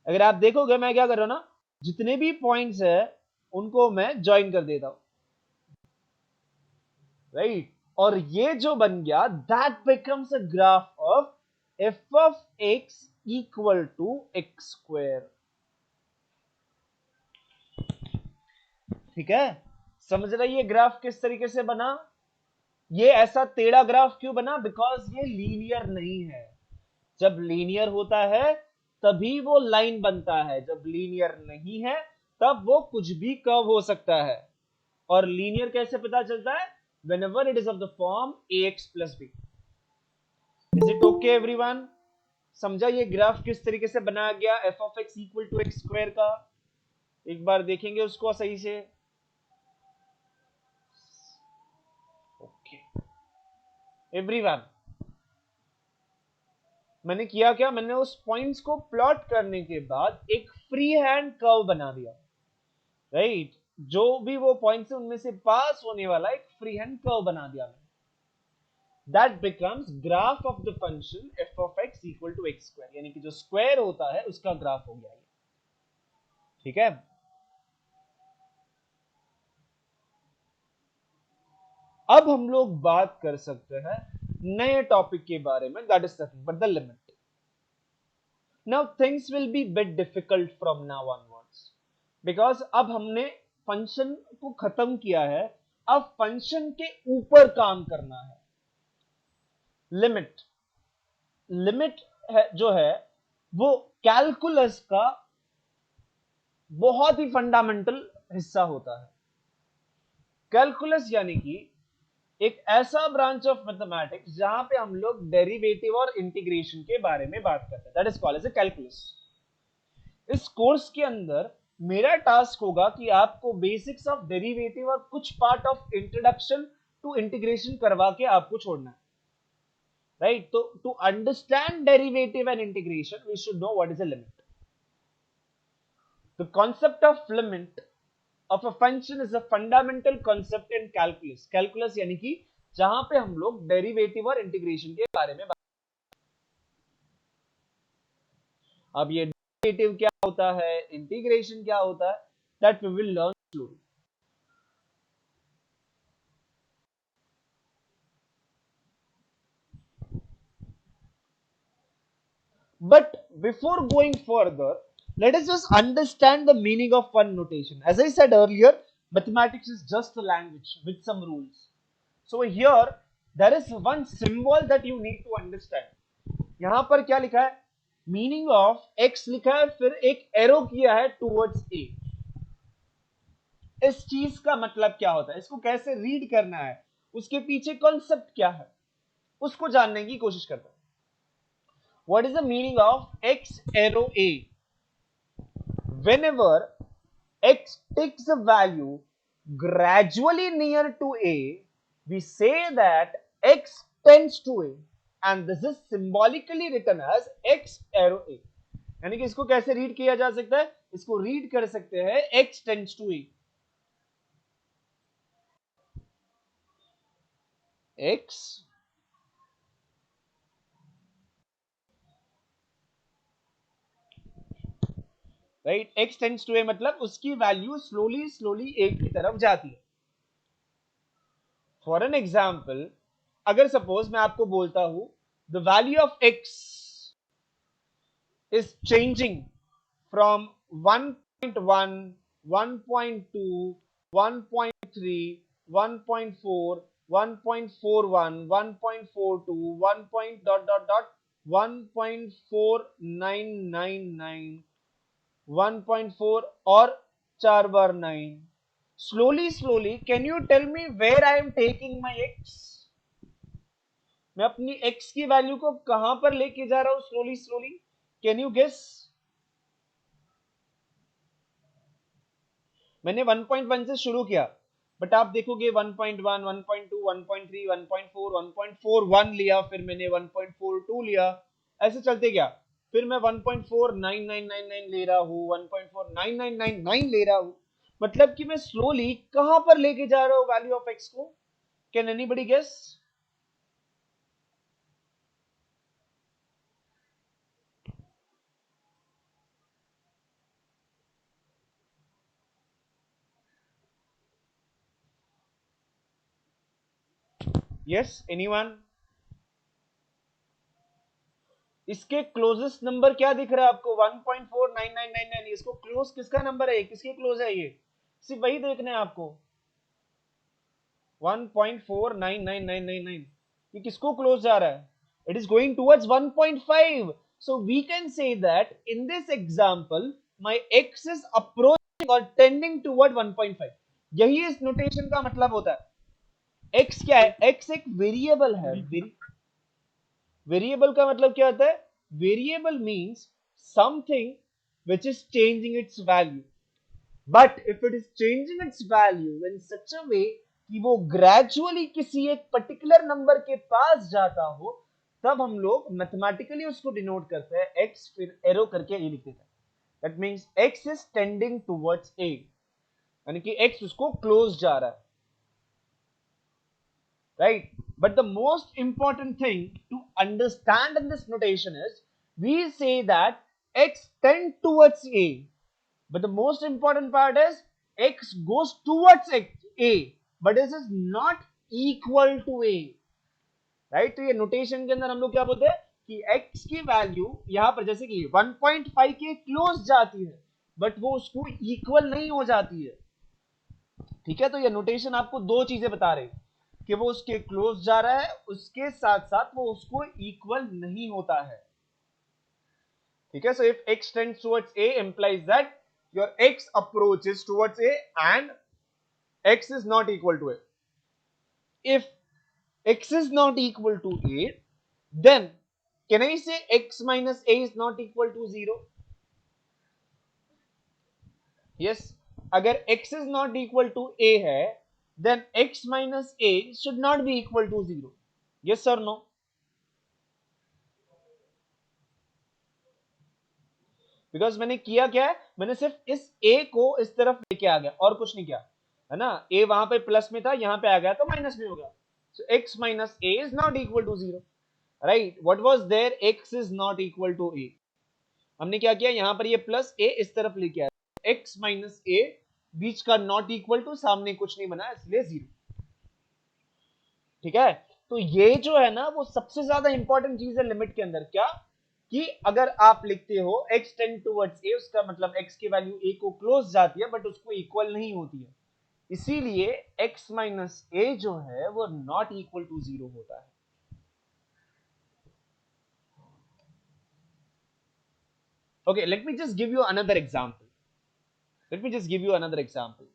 अगर आप देखोगे मैं क्या कर रहा हूं ना, जितने भी पॉइंट्स है उनको मैं ज्वाइन कर देता हूं, राइट? और ये जो बन गया, that becomes a graph of f of x equal to x square. ठीक है, समझ रही है ग्राफ किस तरीके से बना? ये ऐसा टेढ़ा ग्राफ क्यों बना? बिकॉज ये लीनियर नहीं है। जब लीनियर होता है तभी वो लाइन बनता है, जब लीनियर नहीं है तब वो कुछ भी कर्व हो सकता है। और लीनियर कैसे पता चलता है? whenever it is of the form ax plus b. is it okay everyone? समझा ये ग्राफ किस तरीके से बनाया गया f of x equal to x square का? एक बार देखेंगे उसको सही से। ओके एवरीवन, मैंने किया क्या, मैंने उस पॉइंट्स को प्लॉट करने के बाद एक फ्री हैंड कर्व बना दिया, राइट? जो भी वो पॉइंट्स है उनमें से पास होने वाला एक फ्री हैंड कर्व बना दिया मैंने। That becomes graph of the function f of x equal to x square, यानी कि जो स्क्वायर होता है उसका ग्राफ हो गया ये। ठीक है, अब हम लोग बात कर सकते हैं नए टॉपिक के बारे में, that is nothing but the limit. Now things will be bit difficult from now onwards, because अब हमने फंक्शन को खत्म किया है, अब फंक्शन के ऊपर काम करना है। लिमिट, लिमिट है जो है वो कैलकुलस का बहुत ही फंडामेंटल हिस्सा होता है। कैलकुलस यानी कि एक ऐसा ब्रांच ऑफ मैथमेटिक्स जहां पे हम लोग डेरिवेटिव और इंटीग्रेशन के बारे में बात करते हैं, that is called as a calculus. इस कोर्स के अंदर मेरा टास्क होगा कि आपको बेसिक्स ऑफ डेरिवेटिव और कुछ part of introduction to integration करवा के आपको छोड़ना है, राइट? तो to understand derivative and integration we should know what is a limit. The concept of limit of a function is a fundamental concept in calculus। calculus यानी कि जहां पे हम लोग डेरिवेटिव और इंटीग्रेशन के बारे में बात। अब ये डेरिवेटिव क्या होता है, इंटीग्रेशन क्या होता है, that we will learn slowly. But before going further, let us just understand the meaning of one notation. As I said earlier, mathematics is just a language with some rules. So here there is one symbol that you need to understand. यहां पर क्या लिखा है, meaning of x लिखा है, फिर एक arrow किया है टुवर्ड्स a। इस चीज का मतलब क्या होता है, इसको कैसे रीड करना है, उसके पीछे कॉन्सेप्ट क्या है, उसको जानने की कोशिश करता है। What is the meaning of x arrow a? whenever x takes a value gradually near to a, we say that x tends to a, and this is symbolically written as x arrow a। यानी कि इसको कैसे read किया जा सकता है, इसको read कर सकते हैं x tends to a, x right, x tends to a मतलब उसकी वैल्यू स्लोली स्लोली a की तरफ जाती है। फॉर एन एग्जाम्पल, अगर सपोज मैं आपको बोलता हूं the value of x is changing from 1.1, 1.2, 1.3, 1.4, 1.41, 1.42, 1 point dot dot dot 1.4999, 1.4 और 4 बार 9। Slowly slowly can you tell me where I am taking my x? मैं अपनी x की वैल्यू को कहां पर लेके जा रहा हूं slowly slowly? Can you guess? मैंने 1.1 से शुरू किया, बट आप देखोगे 1.1, 1.2, 1.3, 1.4, 1.41 लिया, फिर मैंने 1.42 लिया, ऐसे चलते गया। फिर मैं 1.49999 ले रहा हूँ, 1.49999 ले रहा हूँ। मतलब कि मैं स्लोली कहां पर लेके जा रहा हूँ वैल्यू ऑफ एक्स को? Can anybody guess? Yes, anyone? इसके क्लोजेस्ट नंबर क्या दिख रहा है आपको? 1.49999। इसको क्लोज किसका नंबर है, किसके क्लोज है ये? सिर्फ वही देखना है आपको, 1.49999। ये किसको क्लोज जा रहा है? It is going towards 1.5। So we can say that in this example my x is approaching और टेंडिंग टुवर्ड 1.5। यही इस नोटेशन का मतलब होता है। x क्या है? x एक वेरिएबल है। वेरिएबल का मतलब क्या होता है? Variable means something which is changing its value, but if it is changing its value in such a way कि वो ग्रेजुअली किसी एक पर्टिकुलर नंबर के पास जाता हो, तब हम लोग मैथमेटिकली उसको डिनोट करते हैं x, फिर एरो करके ए लिख देते हैं। That means x is tending towards a, यानी कि x उसको क्लोज जा रहा है, right? But the most important thing to understand in this notation is we say that x tend towards a, but the most important part is x goes towards a, but this is not equal to a, right? तो ये notation के अंदर हम लोग क्या बोलते हैं कि x की वैल्यू यहां पर जैसे कि 1.5 के क्लोज जाती है, बट वो उसको इक्वल नहीं हो जाती है। ठीक है, तो ये नोटेशन आपको दो चीजें बता रही कि वो उसके क्लोज जा रहा है, उसके साथ साथ वो उसको इक्वल नहीं होता है। ठीक है, so if x tends towards a implies that your x approaches towards a and x is not equal to a. If x is not equal to a, then can I say x minus a is not equal to 0? Yes. अगर x is not equal to a है, then x minus a should not be equal to 0. Yes or no? Because मैंने किया क्या है, मैंने सिर्फ इस a को इस तरफ लेके आ गया और कुछ नहीं किया, है ना. a वहां पे प्लस में था, यहां पे आ गया तो माइनस में हो गया. So x minus a is not equal to 0. Right, what was there, x is not equal to a. हमने क्या किया, यहां पर ये प्लस a इस तरफ लेके आया, x माइनस a बीच का नॉट इक्वल टू, सामने कुछ नहीं बना इसलिए 0. ठीक है. तो ये जो है ना वो सबसे ज्यादा इंपॉर्टेंट चीज है लिमिट के अंदर. क्या कि अगर आप लिखते हो x टेंड टुवर्ड्स a, उसका मतलब x की वैल्यू a को क्लोज जाती है बट उसको इक्वल नहीं होती है, इसीलिए x माइनस a जो है वो नॉट इक्वल टू 0 होता है. Okay, let me just give you another example.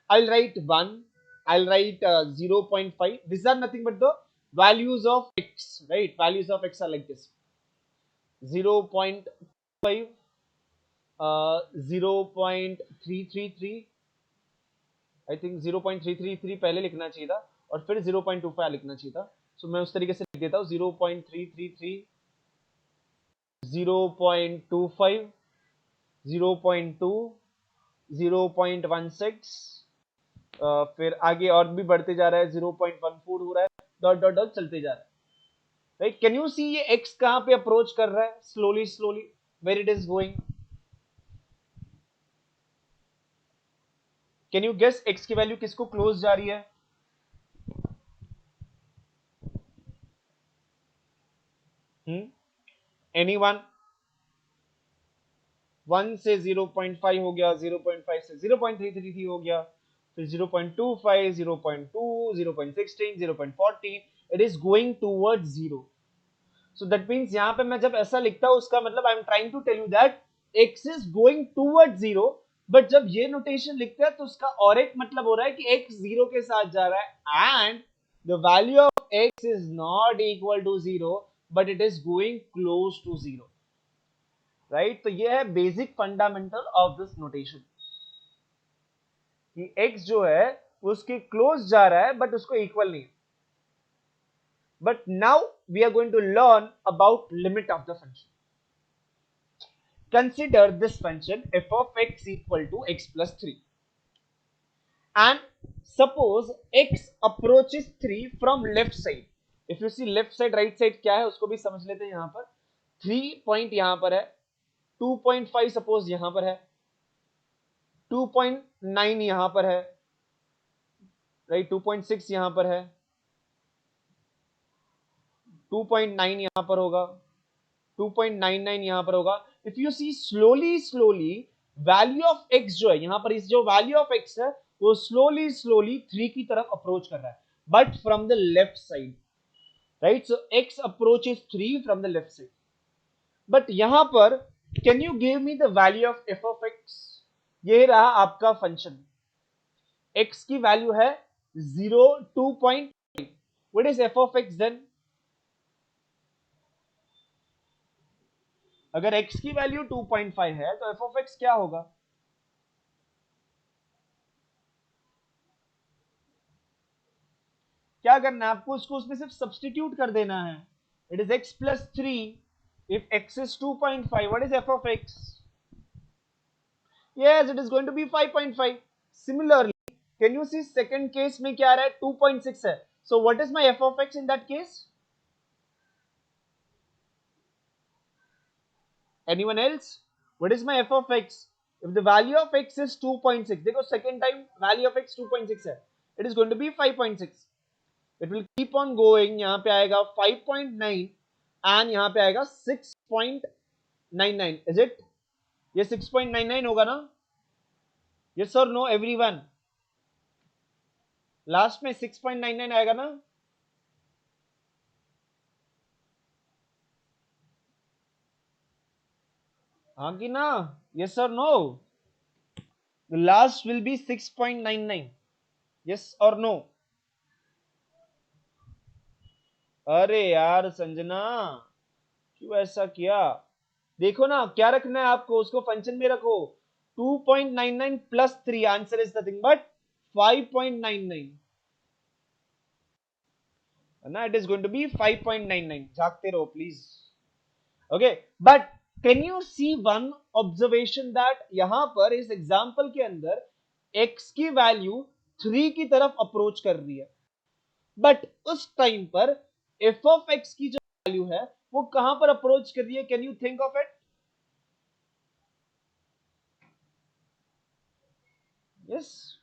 I'll write 1, I'll write 0.5. These are nothing but the values of x, right? Values of x are like this: 0.5, 0.333. I think 0.333 पहले लिखना चाहिए था और फिर 0.25 लिखना चाहिए था. सो मैं उस तरीके से लिख देता हूँ: 0.333, 0.25, 0.2, 0.16, फिर आगे और भी बढ़ते जा रहा है, 0.14 हो रहा है, डॉट डॉट डॉट चलते जा रहा है. राइट, कैन यू सी ये x कहां पे अप्रोच कर रहा है, slowly slowly, where it is going. Can you guess x की वैल्यू किसको क्लोज जा रही है? एनीवन? 1 से 0.5 हो गया, 0.5 से 0.333 हो गया, फिर 0.25, 0.2, 0.16, 0.14. It is going toward 0. So that means यहां पे मैं जब ऐसा लिखता हूं उसका मतलब I am trying to tell you that x is going toward 0. But जब ये नोटेशन लिखते हैं तो उसका और एक मतलब हो रहा है कि x 0 के साथ जा रहा है and the value of x is not equal to 0 but it is going close to 0. Right, तो ये है basic fundamental of this notation कि x जो है उसके क्लोज जा रहा है बट उसको इक्वल नहीं. But now we are going to learn about limit of the function. Consider this function f of x equal to x plus 3 and suppose x approaches 3 from left side. If you see left side right side क्या है उसको भी समझ लेते हैं. यहां पर 3 point यहां पर है, 2.5 सपोज यहां पर है, 2.9 यहां पर है, राइट, 2.6 यहां पर है, 2.9 यहां पर होगा, 2.99 यहां पर होगा. If you see slowly value of x जो है यहां पर, इस जो वैल्यू ऑफ x है वो स्लोली 3 की तरफ अप्रोच कर रहा है but from the left side. Right, so x approaches 3 from the left side. But यहां पर can you give me the value of f of x. ये रहा आपका फंक्शन, x की वैल्यू है 0, 2.5. What is f of x then? अगर x की value 2.5 है तो f ऑफ x क्या होगा? क्या करना है आपको, उसको उसमें सिर्फ सब्सटीट्यूट कर देना है. It is x plus 3. If x is 2.5, what is f of x? Yes, it is going to be 5.5. Similarly, can you see second case में क्या आ रहा है, 2.6 है. So what is my f of x in that case? Anyone else? What is my f of x? If the value of x is 2.6, देखो second time value of x 2.6 है, it is going to be 5.6. It will keep on going. यहाँ पे आएगा 5.9 and यहाँ पे आएगा 6.99. Is it? ये 6.99 होगा ना? Yes or no everyone? Last में 6.99 आएगा ना? हाँ कि ना? Yes or no? The last will be 6.99. Yes or no? अरे यार संजना, क्यों ऐसा किया? देखो ना, क्या रखना है आपको, उसको फंक्शन में रखो। 2.99 plus 3, answer is nothing but 5.99 ना, it is going to be 5.99। झांकते रहो please. Okay, but can you see one observation that यहां पर इस एग्जांपल के अंदर x की वैल्यू 3 की तरफ अप्रोच कर रही है, बट उस टाइम पर f ऑफ x की जो वैल्यू है वो कहां पर अप्रोच कर रही है? Can you think of it? Yes,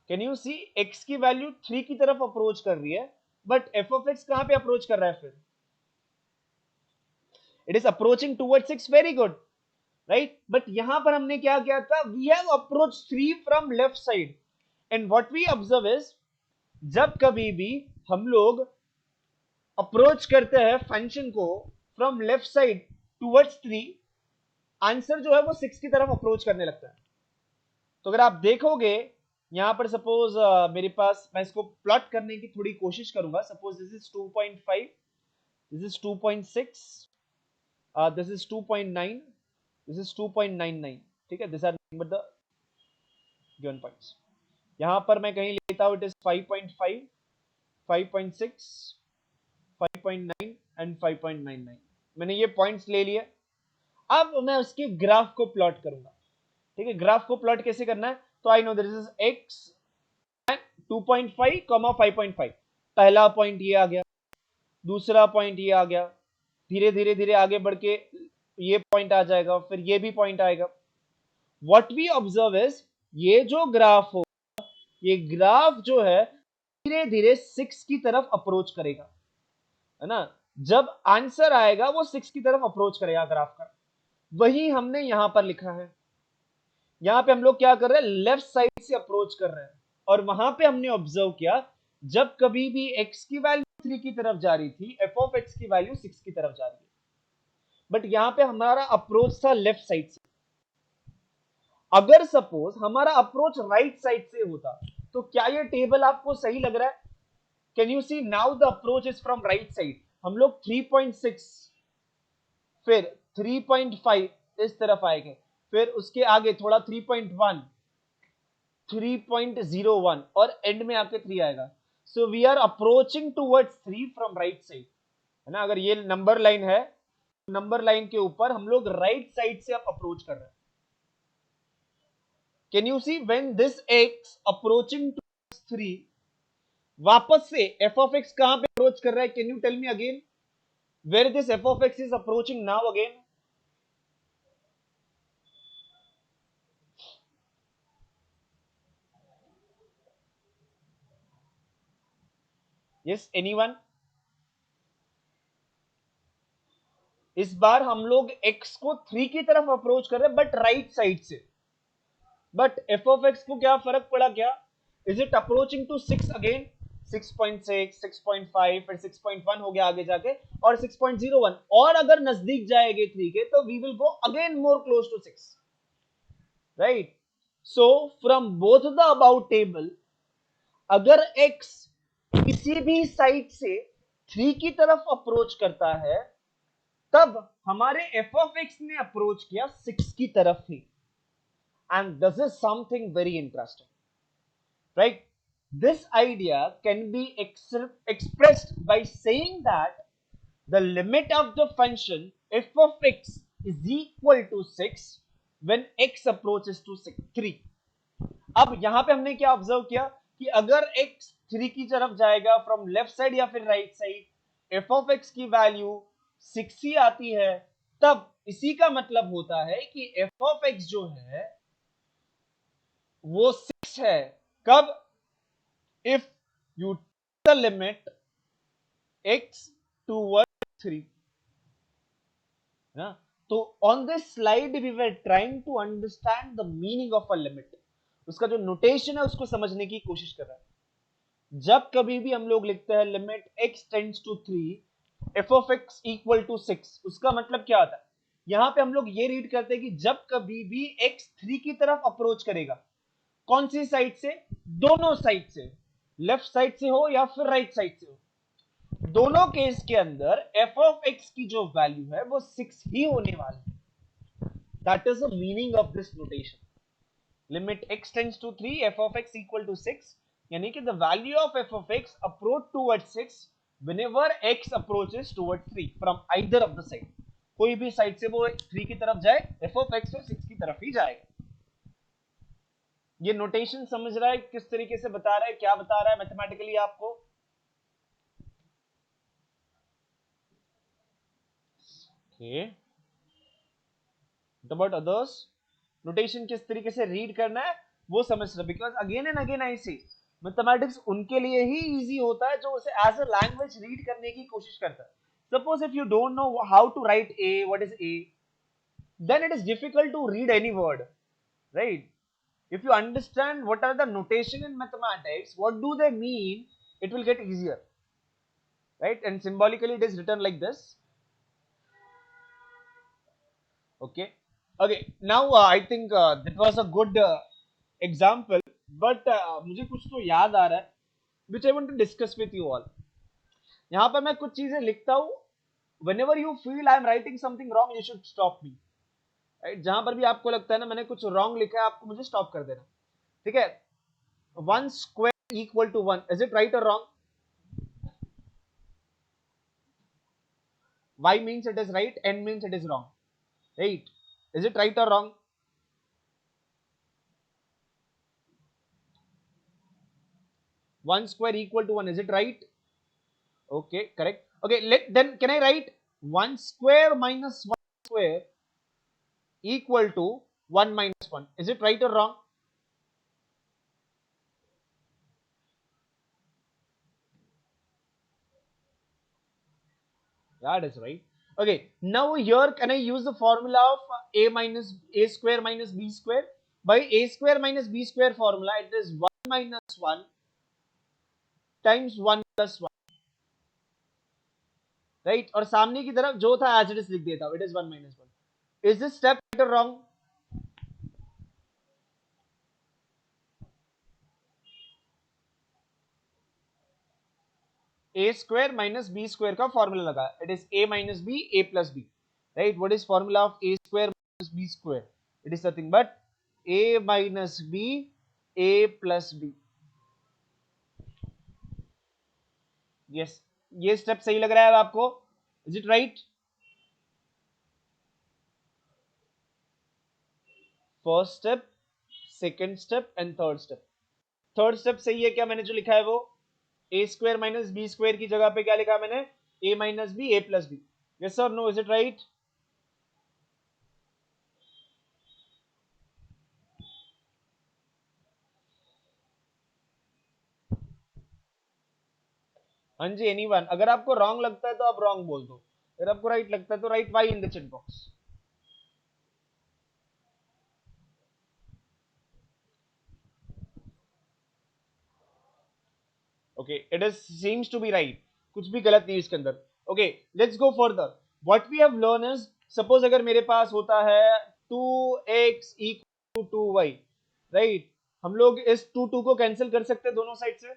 can you see x की वैल्यू 3 की तरफ अप्रोच कर रही है, बट f ऑफ x कहां पे अप्रोच कर रहा है? फिर it is approaching towards 6, very good, right. But यहां पर हमने क्या किया था? We have approach 3 from left side, and what we observe is, जब कभी भी हम लोग अप्रोच करते हैं फंक्शन को from left side towards 3, answer जो है वो 6 की तरफ अप्रोच करने लगता है। तो अगर आप देखोगे यहां पर, सपोज मेरे पास, मैं इसको प्लॉट करने की थोड़ी कोशिश करूंगा। Suppose this is 2.5, this is 2.6, this is 2.9, this is 2.99, ठीक है। This are number the given points. यहां पर मैं कहीं लेता हूं, इट इज 5.5, 5.6, 5.9 एंड 5.99। मैंने ये पॉइंट्स ले लिए। अब मैं उसके ग्राफ को प्लॉट करूंगा, ठीक है। ग्राफ को प्लॉट कैसे करना है? तो I know this is x 2.5, 5.5। पहला पॉइंट ये आ गया, दूसरा पॉइंट ये आ गया, धीरे धीरे धीरे आगे बढ़ के ये पॉइंट आ जाएगा, फिर ये भी पॉइंट आएगा। व्हाट वी ऑब्जर्व इज, ये जो ग्राफ हो, ये ग्राफ जो है धीरे धीरे 6 की तरफ अप्रोच करेगा, है ना। जब आंसर आएगा वो 6 की तरफ अप्रोच करेगा ग्राफ का। वही हमने यहां पर लिखा है। यहां पे हम लोग क्या कर रहे हैं? लेफ्ट साइड से अप्रोच कर रहे हैं, और वहां पे हमने ऑब्जर्व किया, जब कभी भी x की वैल्यू 3 की तरफ जा रही थी, f ऑफ x की वैल्यू 6 की तरफ जा रही है। बट यहां पे हमारा अप्रोच था लेफ्ट साइड से। अगर सपोज हमारा अप्रोच राइट साइड से होता, तो क्या ये टेबल आपको सही लग रहा है? Can you see now the approach is from right side. हम लोग 3.6, फिर 3.5 इस तरफ आएंगे, फिर उसके आगे थोड़ा 3.1, 3.01, और एंड में आके 3 आएगा। So we are approaching towards 3 from right side, है ना। अगर ये नंबर लाइन है, नंबर लाइन के ऊपर हम लोग राइट साइड से आप अप्रोच कर रहे हैं। Can you see when this x approaching towards 3, वापस से f ऑफ x कहां पे अप्रोच कर रहा है? Can you tell me again where this f of x is approaching now again? Yes, anyone? इस बार हम लोग x को 3 की तरफ अप्रोच कर रहे हैं, बट राइट साइड से। बट f ऑफ x को क्या फर्क पड़ा? क्या is it approaching to 6 again? 6.6, 6.5, फिर 6.1 हो गया आगे जाके, और 6.01, और अगर नजदीक जाएंगे 3 के तो we will go again more close to 6, right. So from both the about table, अगर x किसी भी साइड से 3 की तरफ अप्रोच करता है, तब हमारे f ऑफ x ने अप्रोच किया 6 की तरफ ही। And this is something very interesting, right? This idea can be expressed by saying that the limit of the function f of x is equal to 6 when x approaches to 3. अब यहां पे हमने क्या observe किया कि अगर x 3 की तरफ जाएगा फ्रॉम लेफ्ट साइड या फिर right side, f of x की वैल्यू 6 ही आती है, तब इसी का मतलब होता है कि f ऑफ x जो है वो 6 है। कब? if you take the limit x towards 3, ना। तो on this slide we were trying to understand the meaning of a limit, उसका जो नोटेशन है उसको समझने की कोशिश कर रहा है। जब कभी भी हम लोग लिखते हैं limit x tends to 3, f of x equal to 6, उसका मतलब क्या आता है? यहां पे हम लोग ये रीड करते हैं कि जब कभी भी x 3 की तरफ अप्रोच करेगा, कौन सी साइड से? दोनों साइड से, लेफ्ट साइड से हो या फिर राइट साइड से हो, दोनों केस के अंदर f ऑफ x की जो वैल्यू है वो 6 ही होने वाली है. That is the meaning of this notation. Limit x tends to 3 f of x equal to 6, यानी कि the value of f of x approach towards 6 whenever x approaches towards 3 from either of the side. कोई भी side से वो 3 की तरफ जाए, f of x तो 6 की तरफ ही जाएगा. ये नोटेशन समझ रहा है किस तरीके से बता रहा है, क्या बता रहा है मैथमेटिकली आपको? ओके, अबाउट अदर्स, नोटेशन किस तरीके से रीड करना है वो समझ रहा, because again and again I see mathematics उनके लिए ही इजी होता है जो उसे एज अ लैंग्वेज रीड करने की कोशिश करता है. Suppose if you don't know how to write a, what is a, then it is difficult to read any word, right? If you understand what are the notation in mathematics, what do they mean, it will get easier, right? And symbolically it is written like this. Okay, okay, now I think that was a good example, but मुझे कुछ तो याद आ रहा है which I want to discuss with you all. यहाँ पर मैं कुछ चीजें लिखता हूँ. Whenever you feel I am writing something wrong, you should stop me, right? जहां पर भी आपको लगता है ना मैंने कुछ रॉन्ग लिखा है, आपको मुझे स्टॉप कर देना, ठीक है? 1 square equal to 1, is it right or wrong? Y means it is right, N means it is wrong, right? Is it right or wrong? 1 square equal to 1, is it right? Okay, correct. Okay, then can I write 1 square minus 1 square equal to 1 minus 1, is it right or wrong? That is right. Okay, now here can I use the formula of a square minus b square? By a square minus b square formula, it is 1 minus 1 times 1 plus 1, right? और सामने की तरफ जो था as it is लिख देता हूं, it is 1 minus 1. Is this step right or wrong? A square minus b square का formula लगा, it is a minus b, a plus b, right? What is formula of a square minus b square? It is nothing but a minus b, a plus b. Yes, ये step सही लग रहा है आपको? Is it right? First step, second step and third step. Third step सही है क्या? मैंने जो लिखा है वो ए स्क्वायर माइनस बी स्क्वायर की जगह पे क्या लिखा मैंने? ए माइनस बी, ए प्लस बी. यस और नो, इज इट राइट? हाँ जी, एनीवन. अगर आपको रॉन्ग लगता है तो आप रॉन्ग बोल दो, अगर आपको राइट लगता है तो write Y in the chat box. Okay, it is seems to be right, कुछ भी गलत नहीं इसके अंदर. Okay, let's go further. What we have learn is, suppose अगर मेरे पास होता है 2x equal to 2y, right? हम लोग इस 2 को कैंसिल कर सकते हैं दोनों साइड से,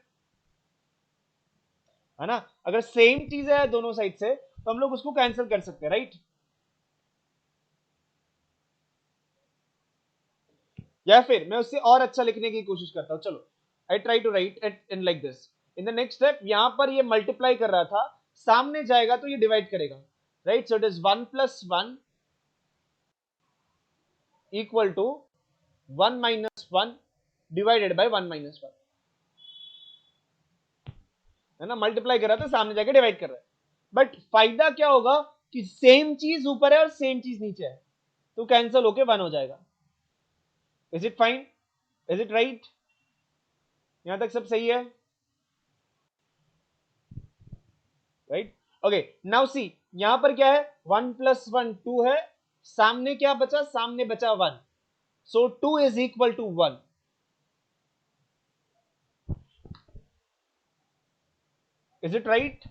है ना? अगर सेम चीज है दोनों साइड से तो हम लोग उसको कैंसिल कर सकते हैं, राइट? या फिर मैं उससे और अच्छा लिखने की कोशिश करता हूं. चलो, I try to write it in like this. In the next step, यहां पर ये मल्टीप्लाई कर रहा था, सामने जाएगा तो ये डिवाइड करेगा, right? So it is 1 plus 1 equal to 1 minus 1 divided by 1 minus 1, है ना? मल्टीप्लाई कर रहा था, सामने जाके डिवाइड कर रहा है. बट फायदा क्या होगा कि सेम चीज ऊपर है और सेम चीज नीचे है, तो कैंसिल होके 1 हो जाएगा. Is it fine? Is it right? यहां तक सब सही है, राइट? ओके, नाउ सी, यहां पर क्या है? 1 प्लस 1 2 है, सामने क्या बचा? सामने बचा 1, so 2 is equal to 1. Is it right?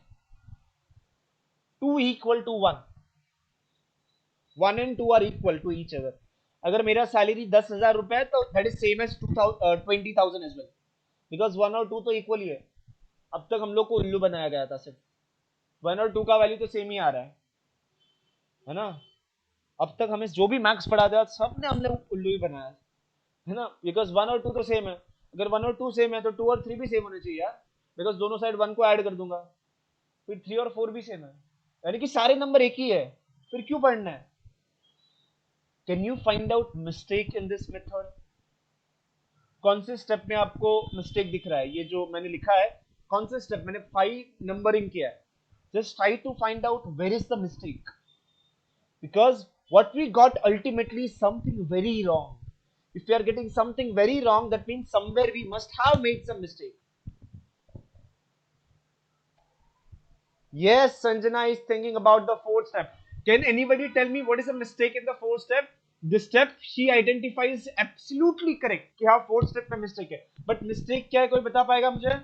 2 equal to 1. 1 and 2 are equal to each other. अगर मेरा सैलरी 10,000 रुपए है तो that is same as 20,000 as well, because 1 और 2 तो इक्वल ही है. अब तक हम लोग को उल्लू बनाया गया था सिर्फ. 1 और 2 का वैल्यू तो सेम ही आ रहा है ना. अब तक हमें जो भी मैथ्स पढ़ा दिया सब ने हमने उल्लू ही बनाया है ना, बिकॉज 1 और 2 तो सेम है. अगर 1 और 2 सेम है तो 2 और 3 भी सेम होने चाहिए यार, बिकॉज दोनों साइड 1 को ऐड कर दूंगा, फिर 3 और 4 भी सेम है, यानी कि सारे नंबर एक ही है, फिर क्यों पढ़ना है. Can you find out mistake in this method? कौन से स्टेप में आपको मिस्टेक दिख रहा है? ये जो मैंने लिखा है कौन से स्टेप, मैंने 5 नंबरिंग किया है. Just try to find out where is the mistake, because what we got ultimately is something very wrong. If we are getting something very wrong, that means somewhere we must have made some mistake. Yes, Sanjana is thinking about the fourth step. Can anybody tell me what is the mistake in the fourth step? The step she identifies absolutely correct कि हाँ fourth step में mistake है, but mistake क्या है कोई बता पाएगा मुझे?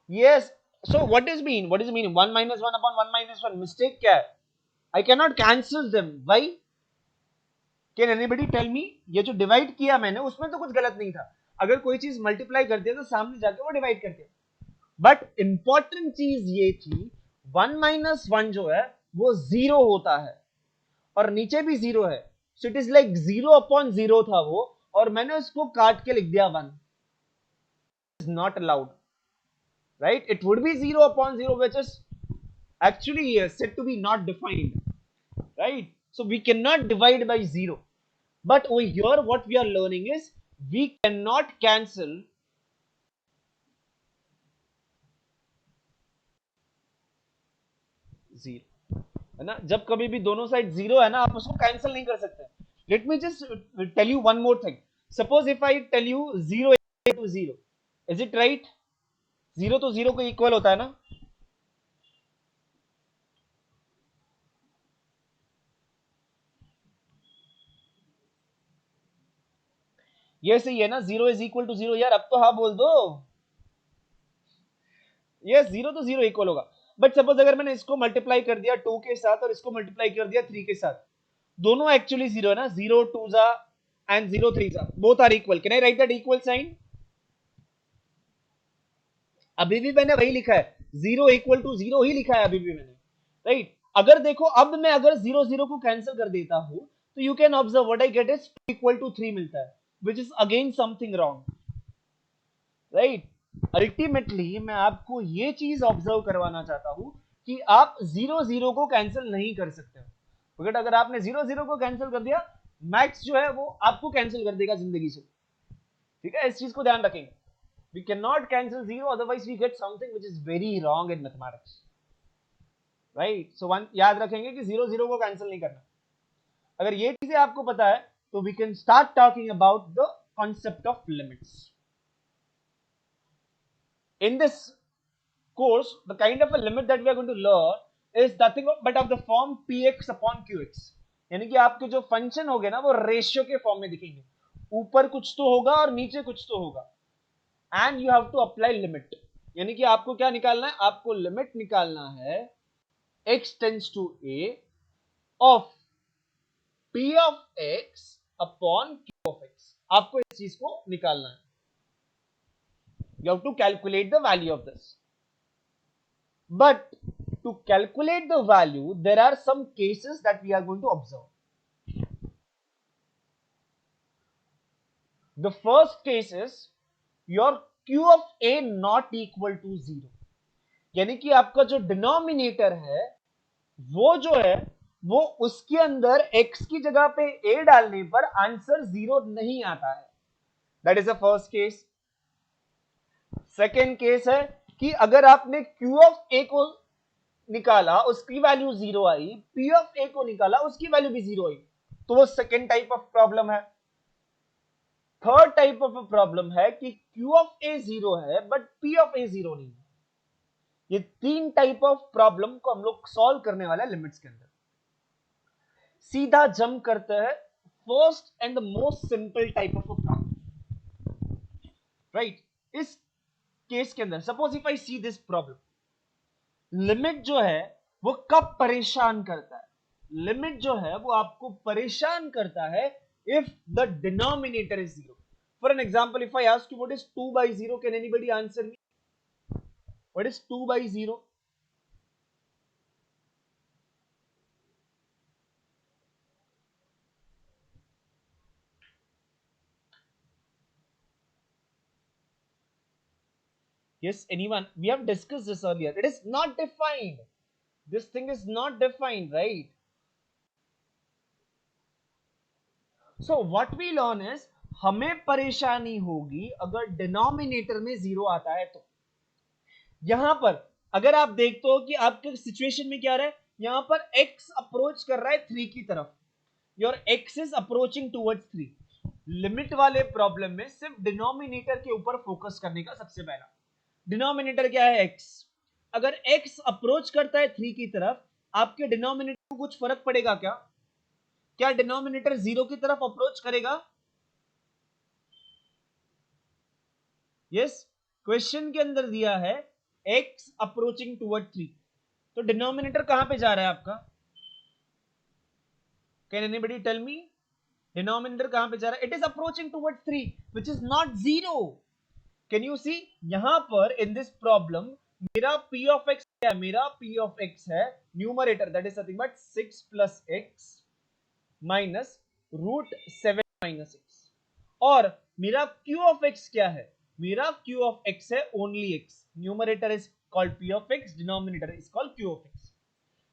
Yes. So what does mean? What does it mean? 1 minus 1 upon 1 minus 1. Mistake क्या है? I cannot cancel them. Why? Can anybody tell me? ये जो डिवाइड किया मैंने उसमें तो कुछ गलत नहीं था. अगर कोई चीज मल्टीप्लाई कर दिया तो सामने जाके वो डिवाइड कर दिया. बट इंपॉर्टेंट चीज ये थी 1 माइनस 1 जो है वो 0 होता है और नीचे भी 0 है. सो इट इज लाइक 0 अपॉन 0 था वो, और मैंने उसको काट के लिख दिया 1. Is not allowed, right? It would be 0 upon 0 which is actually said to be not defined, right? So we cannot divide by 0. But over here what we are learning is we cannot cancel 0, है ना. जब कभी भी दोनों side 0 है ना, आप उसको कैंसिल नहीं कर सकते. Let me just tell you one more thing. Suppose if I tell you 0 to 0, is it right? 0 तो 0 को इक्वल होता है ना. ये सही है ना? 0 इज इक्वल टू 0. यार अब तो हाँ बोल दो. ये 0 तो 0 इक्वल होगा. बट सपोज अगर मैंने इसको मल्टीप्लाई कर दिया 2 के साथ और इसको मल्टीप्लाई कर दिया 3 के साथ, दोनों एक्चुअली 0 है ना. 0 2 जा एंड 0 3 जा, both are equal. Can I write that equal sign? अभी भी मैंने वही लिखा है, 0 इक्वल टू 0 ही लिखा है अभी भी मैंने, राइट? अगर देखो अब मैं अगर 0 0 को कैंसिल कर देता हूं तो you can observe what I get is equal to 3 मिलता है, which is again something wrong, right? Ultimately मैं आपको ये चीज ऑब्जर्व करवाना चाहता हूं कि आप 0 0 को कैंसिल नहीं कर सकते हो. बट अगर आपने 0 0 को कैंसिल कर दिया, मैक्स जो है वो आपको कैंसिल कर देगा जिंदगी से. ठीक है, इस चीज को ध्यान रखेंगे. We cannot cancel 0, otherwise we get something which is very wrong in mathematics, right? So one याद रखेंगे कि 0 0 को कैंसिल नहीं करना. अगर ये चीजें आपको पता है तो we can start talking about the concept of limits. In this course, the kind of a limit that we are going to learn is nothing but of the form px upon qx. यानी कि आपके जो function होंगे ना वो ratio के form में दिखेंगे. ऊपर कुछ तो होगा और नीचे कुछ तो होगा. And you have to apply limit. यानी कि आपको क्या निकालना है? आपको लिमिट निकालना है x tends to a of p of x upon q of x. आपको इस चीज को निकालना है. You have to calculate the value of this. But to calculate the value, there are some cases that we are going to observe. The first case is your q of a not equal to 0. यानी कि आपका जो denominator है वो जो है वो उसके अंदर x की जगह पे a डालने पर आंसर 0 नहीं आता है. That is the first case. Second case है कि अगर आपने q ऑफ a को निकाला उसकी value 0 I, p of a को निकाला उसकी वैल्यू भी 0 आई, तो वो सेकेंड टाइप ऑफ प्रॉब्लम है. थर्ड टाइप ऑफ प्रॉब्लम है कि q ऑफ a 0 है बट p ऑफ a 0 नहीं है. ये तीन टाइप ऑफ प्रॉब्लम को हम लोग सॉल्व करने वाले हैं लिमिट्स के अंदर. सीधा जंप करते हैं first and the most simple type of a problem, right. इस केस के अंदर suppose if I see this problem, limit जो है वो कब परेशान करता है, लिमिट जो है वो आपको परेशान करता है if the denominator is zero. For an example, if I ask you what is 2 by 0, can anybody answer me what is 2 by 0? Yes, anyone? We have discussed this earlier. It is not defined. This thing is not defined, right? So what we learn is, हमें परेशानी होगी अगर denominator में zero आता है तो। यहां पर अगर आप देखते हो कि आपके सिचुएशन में क्या रहा है, यहां पर x अप्रोच कर रहा है 3 की तरफ, your x is approaching towards 3। Limit वाले प्रॉब्लम में सिर्फ डिनोमिनेटर के ऊपर फोकस करने का सबसे पहला, डिनोमिनेटर क्या है x, अगर x अप्रोच करता है 3 की तरफ, आपके डिनोमिनेटर को कुछ फर्क पड़ेगा क्या? क्या डिनोमिनेटर 0 की तरफ अप्रोच करेगा? यस, क्वेश्चन के अंदर दिया है x अप्रोचिंग टुवर्ड 3, तो डिनोमिनेटर कहां पे जा रहा है आपका? Can anybody tell me denominator कहां पे जा रहा है? It is approaching toward 3 which is not 0। Can you see यहां पर इन दिस प्रॉब्लम मेरा p of x क्या है? मेरा p of x है numerator, that is nothing but 6 plus x minus root 7 minus x, और मेरा q of x क्या है? मेरा q of x है only x, numerator is called p of x, denominator is called q of x।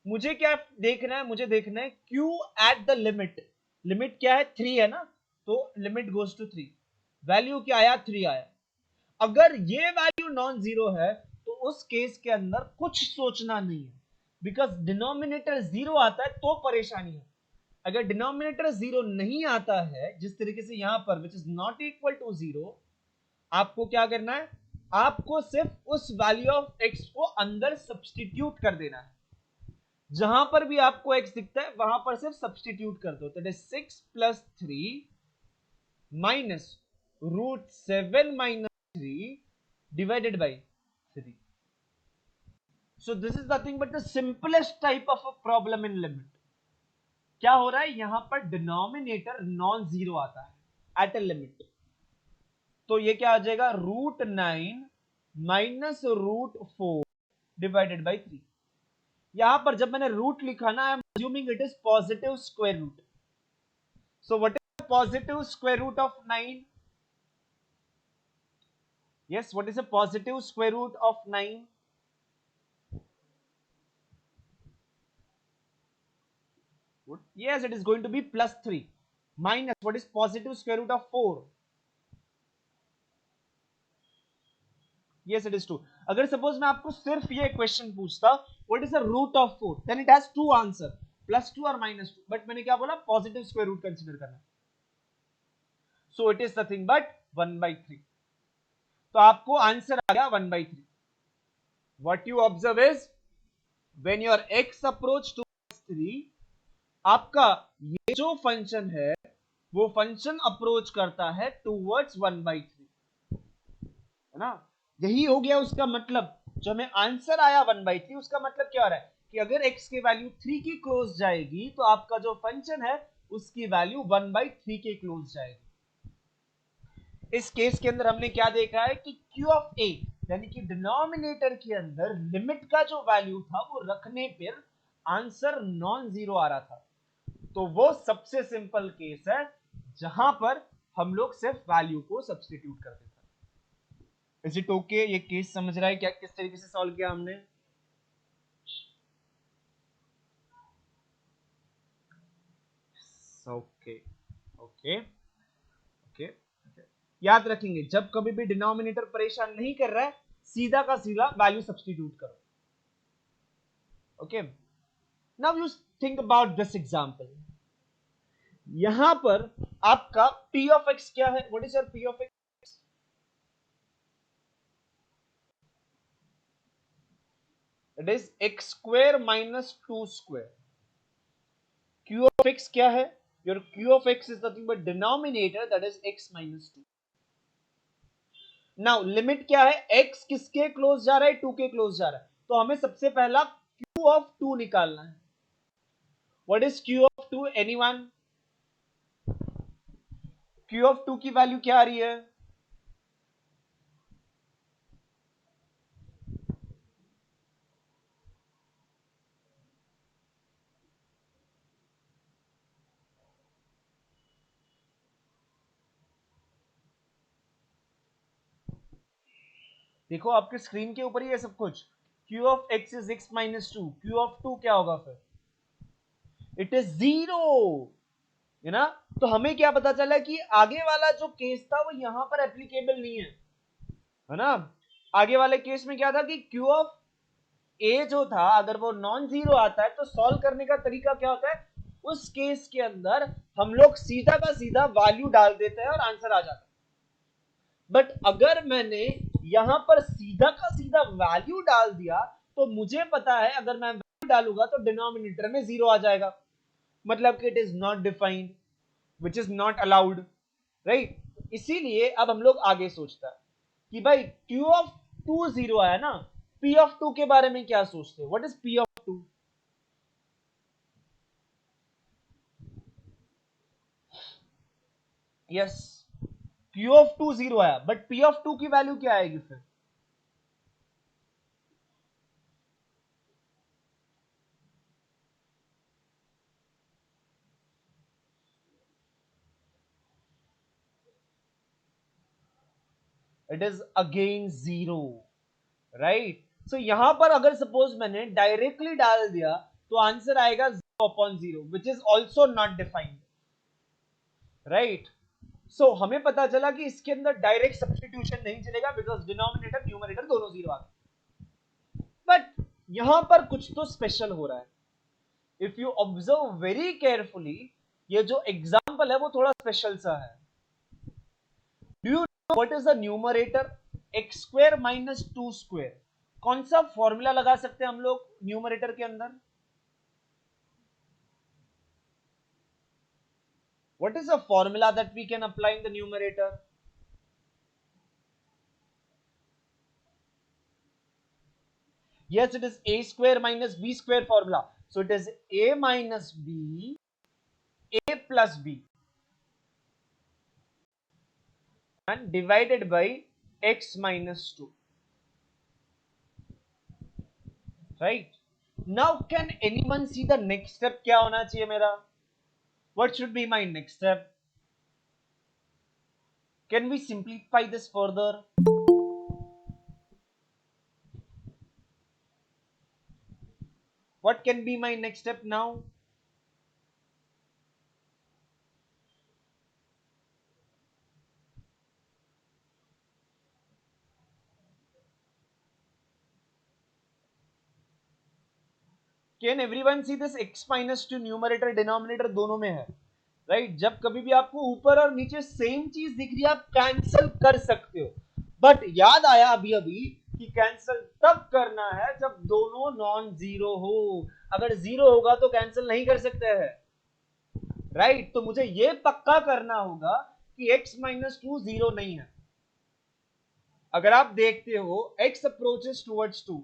मुझे क्या देखना है? मुझे देखना है q at the limit, limit क्या है? 3 है ना, तो लिमिट गोज टू 3, वैल्यू क्या आया? 3 आया। अगर ये वैल्यू नॉन जीरो है तो उस केस के अंदर कुछ सोचना नहीं है, बिकॉज डिनोमिनेटर जीरो आता है तो परेशानी है। अगर डिनोमिनेटर जीरो नहीं आता है, जिस तरीके से यहां पर which is not equal to zero, आपको क्या करना है? आपको सिर्फ उस वैल्यू ऑफ एक्स को अंदर सब्सटीट्यूट कर देना है, जहां पर भी आपको एक्स दिखता है वहां पर सिर्फ सब्सटीट्यूट कर दो, that is 6 plus 3 minus root 7 minus 3 divided by 3. So this is nothing but the simplest type of a problem in limit. क्या हो रहा है यहां पर? डिनोमिनेटर नॉन जीरो आता है एट ए लिमिट, तो ये क्या आ जाएगा? √9 माइनस √4 डिवाइडेड बाई 3। यहां पर जब मैंने रूट लिखा ना, I am assuming it is positive square root. So what is positive square root of 9? Yes, what is a positive square root of 9? Yes, it is going to be plus 3 minus what is positive square root of 4? Yes, it is 2. अगर suppose मैं आपको सिर्फ ये question पूछता what is the root of 4, then it has two answer, plus 2 और minus 2, but मैंने क्या बोला? पॉजिटिव स्क्वायर रूट कंसीडर करना, so it is nothing but 1/3, तो आपको आंसर आ गया 1/3। what you observe is when your x approach to 3, आपका ये जो फंक्शन है वो फंक्शन अप्रोच करता है टूवर्ड्स 1/3, है ना? यही हो गया उसका मतलब, जो हमें आंसर आया 1/3, उसका मतलब क्या हो रहा है कि अगर x की वैल्यू 3 की क्लोज जाएगी तो आपका जो फंक्शन है उसकी वैल्यू 1/3 के क्लोज जाएगी। इस केस के अंदर हमने क्या देखा है कि q of a यानी कि डिनोमिनेटर के अंदर लिमिट का जो वैल्यू था वो रखने पर आंसर नॉन जीरो आ रहा था, तो वो सबसे सिंपल केस है जहां पर हम लोग सिर्फ वैल्यू को सब्स्टिट्यूट कर देते हैं। Is it okay? ये केस समझ रहा है क्या किस तरीके से सॉल्व किया हमने? ओके ओके ओके, याद रखेंगे जब कभी भी डिनोमिनेटर परेशान नहीं कर रहा है, सीधा का सीधा वैल्यू सब्स्टिट्यूट करो। Okay, now you think about this example. यहां पर आपका p of x क्या है? What is your p of x? It is x square minus 2 square। q of x क्या है? Your q of x is nothing but denominator, that is x minus 2. Now limit क्या है, x किसके close जा रहा है, 2 के close जा रहा है, तो हमें सबसे पहला q of 2 निकालना है. What is q of 2? Anyone? q of 2 की वैल्यू क्या आ रही है? देखो आपके स्क्रीन के ऊपर ही है सब कुछ. q of x is x minus 2. q of 2 क्या होगा फिर? इट इज 0, है ना. तो हमें क्या पता चला कि आगे वाला जो केस था वो यहां पर एप्लीकेबल नहीं है ना. आगे वाले केस में क्या था कि q of a जो था अगर वो नॉन जीरो आता है तो सॉल्व करने का तरीका क्या होता है, उस केस के अंदर हम लोग सीधा का सीधा वैल्यू डाल देते हैं और आंसर आ जाता है. बट अगर मैंने यहां पर सीधा का सीधा वैल्यू डाल दिया तो मुझे पता है अगर मैं वैल्यू डालूंगा तो डिनोमिनेटर में जीरो आ जाएगा, मतलब कि it is not defined, which is not allowed, right. इसीलिए अब हम लोग आगे सोचता है कि भाई q ऑफ 2 जीरो आया ना, p ऑफ 2 के बारे में क्या सोचते हो? What is p of 2? Yes, q of 2 zero आया, बट p ऑफ 2 की वैल्यू क्या आएगी फिर? It is again zero, right. So यहां पर अगर सपोज मैंने डायरेक्टली डाल दिया तो आंसर आएगा 0/0, which is also not defined, right. So हमें पता चला कि इसके अंदर डायरेक्ट सब्स्टिट्यूशन नहीं चलेगा बिकॉज डिनोमिनेटर न्यूमरेटर दोनों जीरो आ गए. बट यहां पर कुछ तो स्पेशल हो रहा है. If you observe very carefully, ये जो एग्जाम्पल है वो थोड़ा स्पेशल सा है. Do you know what is the numerator? X square minus 2 square. कौन सा फॉर्मूला लगा सकते हैं हम लोग न्यूमरेटर के अंदर? What is a formula that we can apply in the numerator? Yes, it is a square minus b square formula. So it is a minus b, a plus b, and divided by x minus 2. Right? Now, can anyone see the next step क्या होना चाहिए मेरा? What should be my next step? Can we simplify this further? What can be my next step now? Can everyone see this x minus 2 numerator denominator दोनों में है, right. जब कभी भी आपको ऊपर और नीचे सेम चीज दिख रही है आप कैंसिल कर सकते हो. बट याद आया अभी अभी कि कैंसिल तब करना है जब दोनों नॉन जीरो हो. अगर जीरो होगा तो कैंसिल नहीं कर सकते हैं, राइट. तो मुझे ये पक्का करना होगा कि x माइनस 2 जीरो नहीं है. अगर आप देखते हो x अप्रोचेस टुवर्ड्स 2,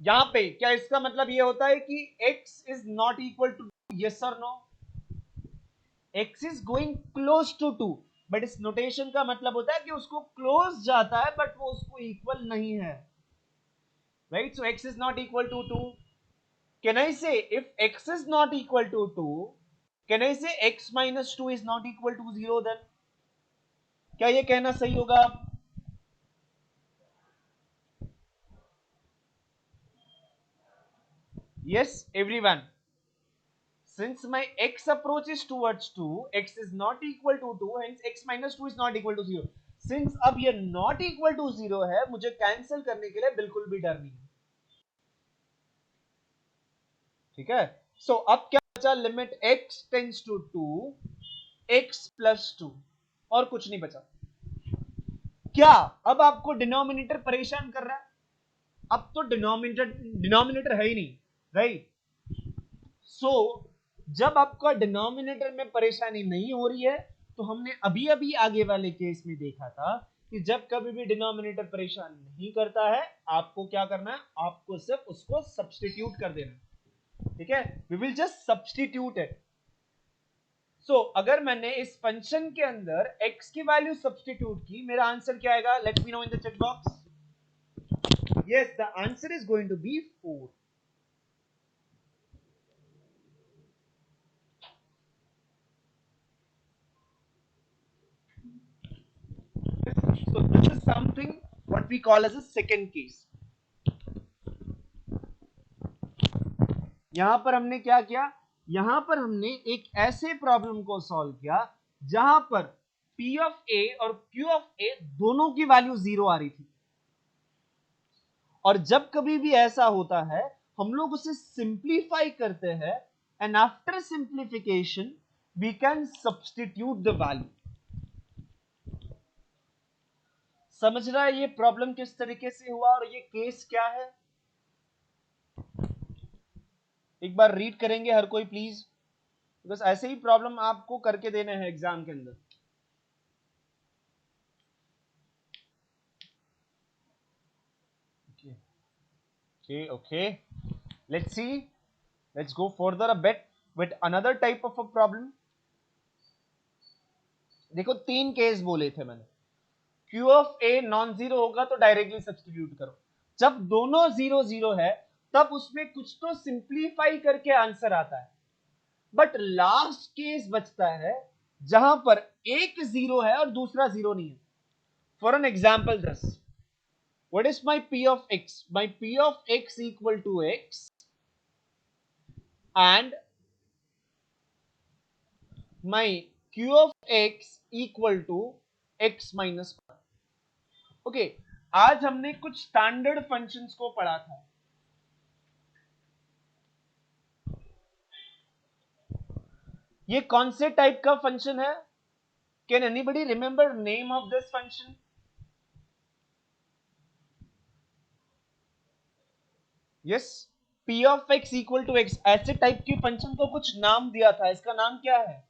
यहां पे क्या इसका मतलब ये होता है कि x is not equal to, yes और no? x is going close to 2, but इस नोटेशन का मतलब होता है कि उसको क्लोज जाता है बट वो उसको इक्वल नहीं है, right. So x is not equal to 2. Can I say if x is not equal to 2, can I say x minus 2 is not equal to 0 then? क्या ये कहना सही होगा? Yes everyone. Since my x approaches towards 2, x is not equal to 2, hence x minus 2 is not equal to 0. Since अब ये not equal to 0 है, मुझे cancel करने के लिए बिल्कुल भी डर नहीं है, ठीक है. सो अब क्या बचा? Limit x tends to 2, x plus 2, और कुछ नहीं बचा. क्या अब आपको डिनोमिनेटर परेशान कर रहा है? अब तो डिनोमिनेटर है ही नहीं, राइट. सो जब आपका डिनोमिनेटर में परेशानी नहीं हो रही है, तो हमने अभी अभी आगे वाले केस में देखा था कि जब कभी भी डिनोमिनेटर परेशान नहीं करता है, आपको क्या करना है, आपको सिर्फ उसको सब्स्टिट्यूट कर देना। ठीक है, we will just substitute it. So अगर मैंने इस फंक्शन के अंदर x की वैल्यू सब्स्टिट्यूट की, मेरा आंसर क्या आएगा? Let me know in the chat box. Yes, the answer is going to be 4। So this is something what we call as a second case. यहां पर हमने क्या किया? यहां पर हमने एक ऐसे प्रॉब्लम को सॉल्व किया जहां पर P ऑफ A और Q ऑफ A दोनों की वैल्यू 0 आ रही थी। और जब कभी भी ऐसा होता है, हम लोग उसे सिंप्लीफाई करते हैं, and after simplification we can substitute the value. समझ रहा है ये प्रॉब्लम किस तरीके से हुआ और ये केस क्या है? एक बार रीड करेंगे हर कोई प्लीज, बस ऐसे ही प्रॉब्लम आपको करके देने हैं एग्जाम के अंदर। Okay, let's see, let's go further a bit with another type of a problem. देखो तीन केस बोले थे मैंने। Q of A non zero होगा तो डायरेक्टली सब्स्टिट्यूट करो। जब दोनों जीरो जीरो है तब उसमें कुछ तो सिंप्लीफाई करके आंसर आता है। बट लास्ट केस बचता है जहां पर एक जीरो है और दूसरा जीरो नहीं है। For an example just, what is my P of x? My P of x equal to x and my Q of x equal to x minus 1. Okay, आज हमने कुछ स्टैंडर्ड फंक्शंस को पढ़ा था। ये कौन से टाइप का फंक्शन है? Can anybody remember name of this function? Yes, P of x equal to x, ऐसे टाइप की फंक्शन को कुछ नाम दिया था, इसका नाम क्या है?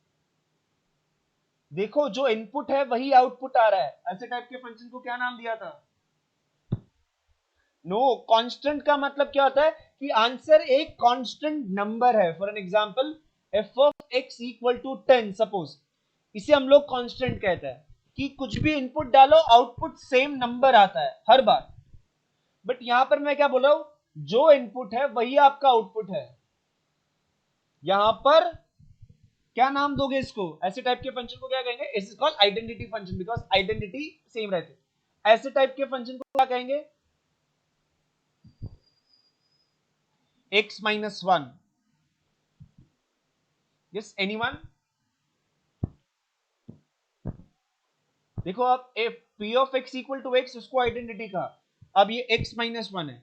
देखो जो इनपुट है वही आउटपुट आ रहा है, ऐसे टाइप के फंक्शन को क्या नाम दिया था? नो, कांस्टेंट का मतलब क्या होता है कि आंसर एक कांस्टेंट नंबर है। For an example, f of x equal to 10 suppose, इसे हम लोग कांस्टेंट कहते हैं कि कुछ भी इनपुट डालो आउटपुट सेम नंबर आता है हर बार। बट यहां पर मैं क्या बोल रहा हूं, जो इनपुट है वही आपका आउटपुट है। यहां पर क्या नाम दोगे इसको? ऐसे टाइप के फंक्शन को क्या कहेंगे? It's called identity function, because identity same रहते। ऐसे टाइप के फंक्शन को क्या कहेंगे? x minus 1. yes, anyone? देखो अब P of x equal to x उसको आइडेंटिटी का, अब ये x माइनस 1 है,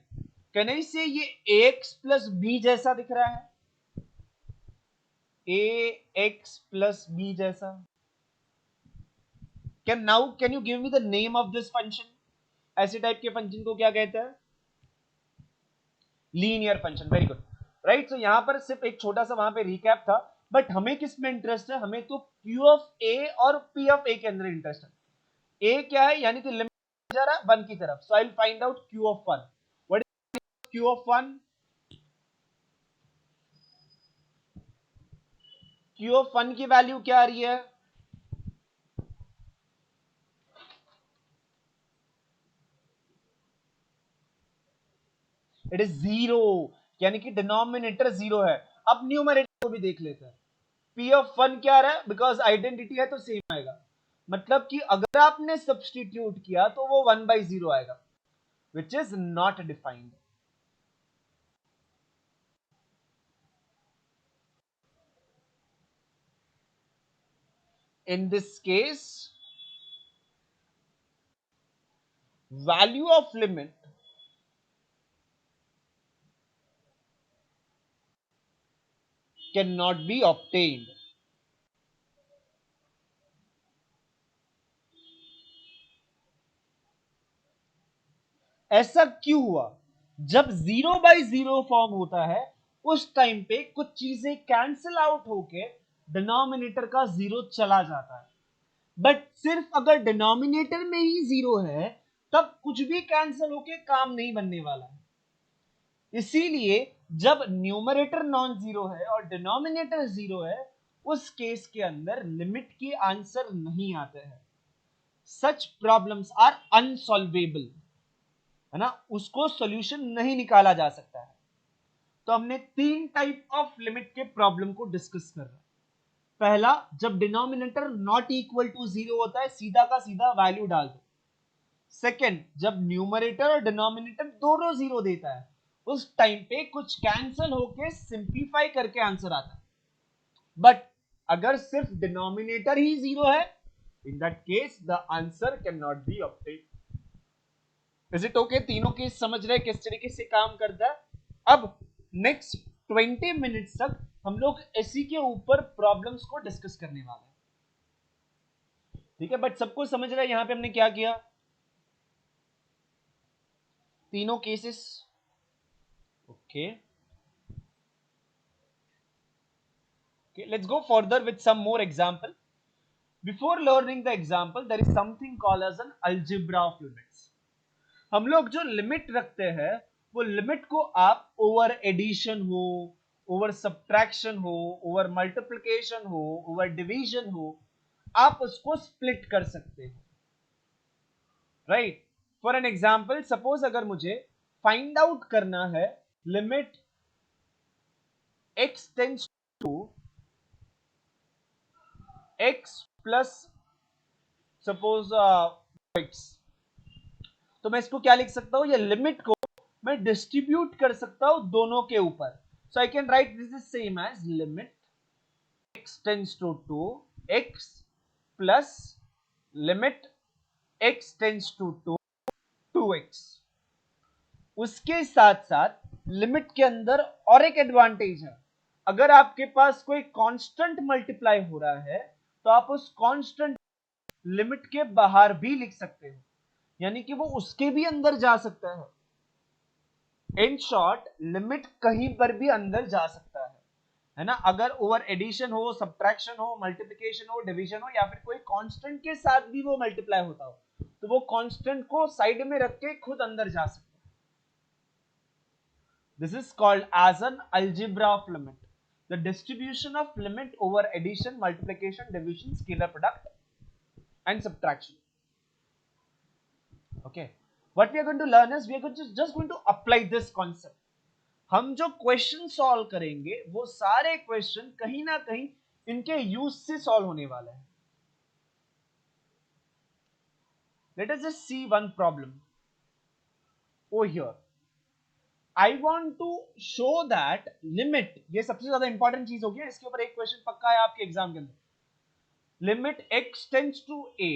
कैन आई से ये ax प्लस b जैसा दिख रहा है? ax प्लस b जैसा। Can you give me the name of this function? ऐसे टाइप के फंक्शन को क्या कहते हैं? Linear function. Very good, right. So यहां पर सिर्फ एक छोटा सा वहां पे रिकैप था, बट हमें किस में इंटरेस्ट है? हमें तो Q ऑफ A और P ऑफ A के अंदर इंटरेस्ट है। A क्या है? यानी कि लिमिट जा रहा है 1 की तरफ, so I will find out Q of 1। What is Q of 1? Q of 1 की वैल्यू क्या आ रही है? इट इज 0, यानी कि डिनोमिनेटर 0 है। अब न्यूमरेटर को भी देख लेते हैं। P ऑफ 1 क्या आ रहा है? बिकॉज आइडेंटिटी है तो सेम आएगा, मतलब कि अगर आपने सब्स्टिट्यूट किया तो वो 1/0 आएगा, which is not defined. In this case, value of limit cannot be obtained. ऐसा क्यों हुआ? जब 0/0 फॉर्म होता है उस टाइम पे कुछ चीजें कैंसिल आउट होके डिनोमिनेटर का जीरो चला जाता है। बट सिर्फ अगर डिनोमिनेटर में ही जीरो है तब कुछ भी कैंसिल होके काम नहीं बनने वाला है। इसीलिए जब न्यूमरेटर नॉन जीरो है और डिनोमिनेटर जीरो है, उस केस के अंदर लिमिट के आंसर नहीं आते हैं। सच प्रॉब्लम्स आर अनसॉल्वेबल, है ना, उसको सॉल्यूशन नहीं निकाला जा सकता है। तो हमने तीन टाइप ऑफ लिमिट के प्रॉब्लम को डिस्कस कर रहे हैं। पहला, जब denominator not equal to zero होता है, सीधा का सीधा वैल्यू डाल दो। सेकेंड, जब न्यूमरेटर और डिनोमिनेटर दोनों जीरो देता है, उस टाइम पे कुछ कैंसिल होके सिंप्लीफाई करके आंसर आता है। बट अगर सिर्फ डिनोमिनेटर ही जीरो है, in that case the answer can not be obtained. Is it okay? तीनों केस समझ रहे किस तरीके से काम करता है? अब नेक्स्ट 20 मिनट्स तक हम लोग इसी के ऊपर प्रॉब्लम्स को डिस्कस करने वाले हैं, ठीक है? बट सबको समझ रहा है यहां पे हमने क्या किया? तीनों cases okay. Let's go further with some more example. Before learning the example, there is something called as an algebra of limits. हम लोग जो लिमिट रखते हैं, वो लिमिट को आप ओवर एडिशन हो, ओवर सब्ट्रैक्शन हो, ओवर मल्टीप्लिकेशन हो, ओवर डिवीजन हो, आप उसको स्प्लिट कर सकते हैं, right? For an example, suppose अगर मुझे फाइंड आउट करना है limit x tends to x plus suppose x, तो मैं इसको क्या लिख सकता हूं? ये लिमिट को मैं डिस्ट्रीब्यूट कर सकता हूं दोनों के ऊपर। So I can write this is same as limit x tends to 2x plus limit x tends to 2x। उसके साथ साथ लिमिट के अंदर और एक एडवांटेज है, अगर आपके पास कोई कांस्टेंट मल्टीप्लाई हो रहा है तो आप उस कांस्टेंट लिमिट के बाहर भी लिख सकते हो, यानी कि वो उसके भी अंदर जा सकता है। इन शॉर्ट, लिमिट कहीं पर भी अंदर जा सकता है ना? अगर ओवर एडिशन हो, सब्ट्रैक्शन हो, मल्टीप्लिकेशन हो, डिवीजन हो, या फिर कोई कांस्टेंट के साथ भी वो मल्टीप्लाई होता हो, तो वो कांस्टेंट को साइड में रख के खुद अंदर जा सकता है। This is called as an algebra of limit. The distribution of limit over addition, multiplication, division, scalar product and subtraction. Okay. What we are going to learn is we are just going to apply this concept. हम जो question solve करेंगे वो सारे question कहीं ना कहीं इनके use से सॉल्व होने वाले हैं। Let us just see one problem over here. I want to show that limit, ये सबसे ज्यादा इंपॉर्टेंट चीज होगी, इसके ऊपर एक क्वेश्चन पक्का है आपके एग्जाम के अंदर। Limit x tends to a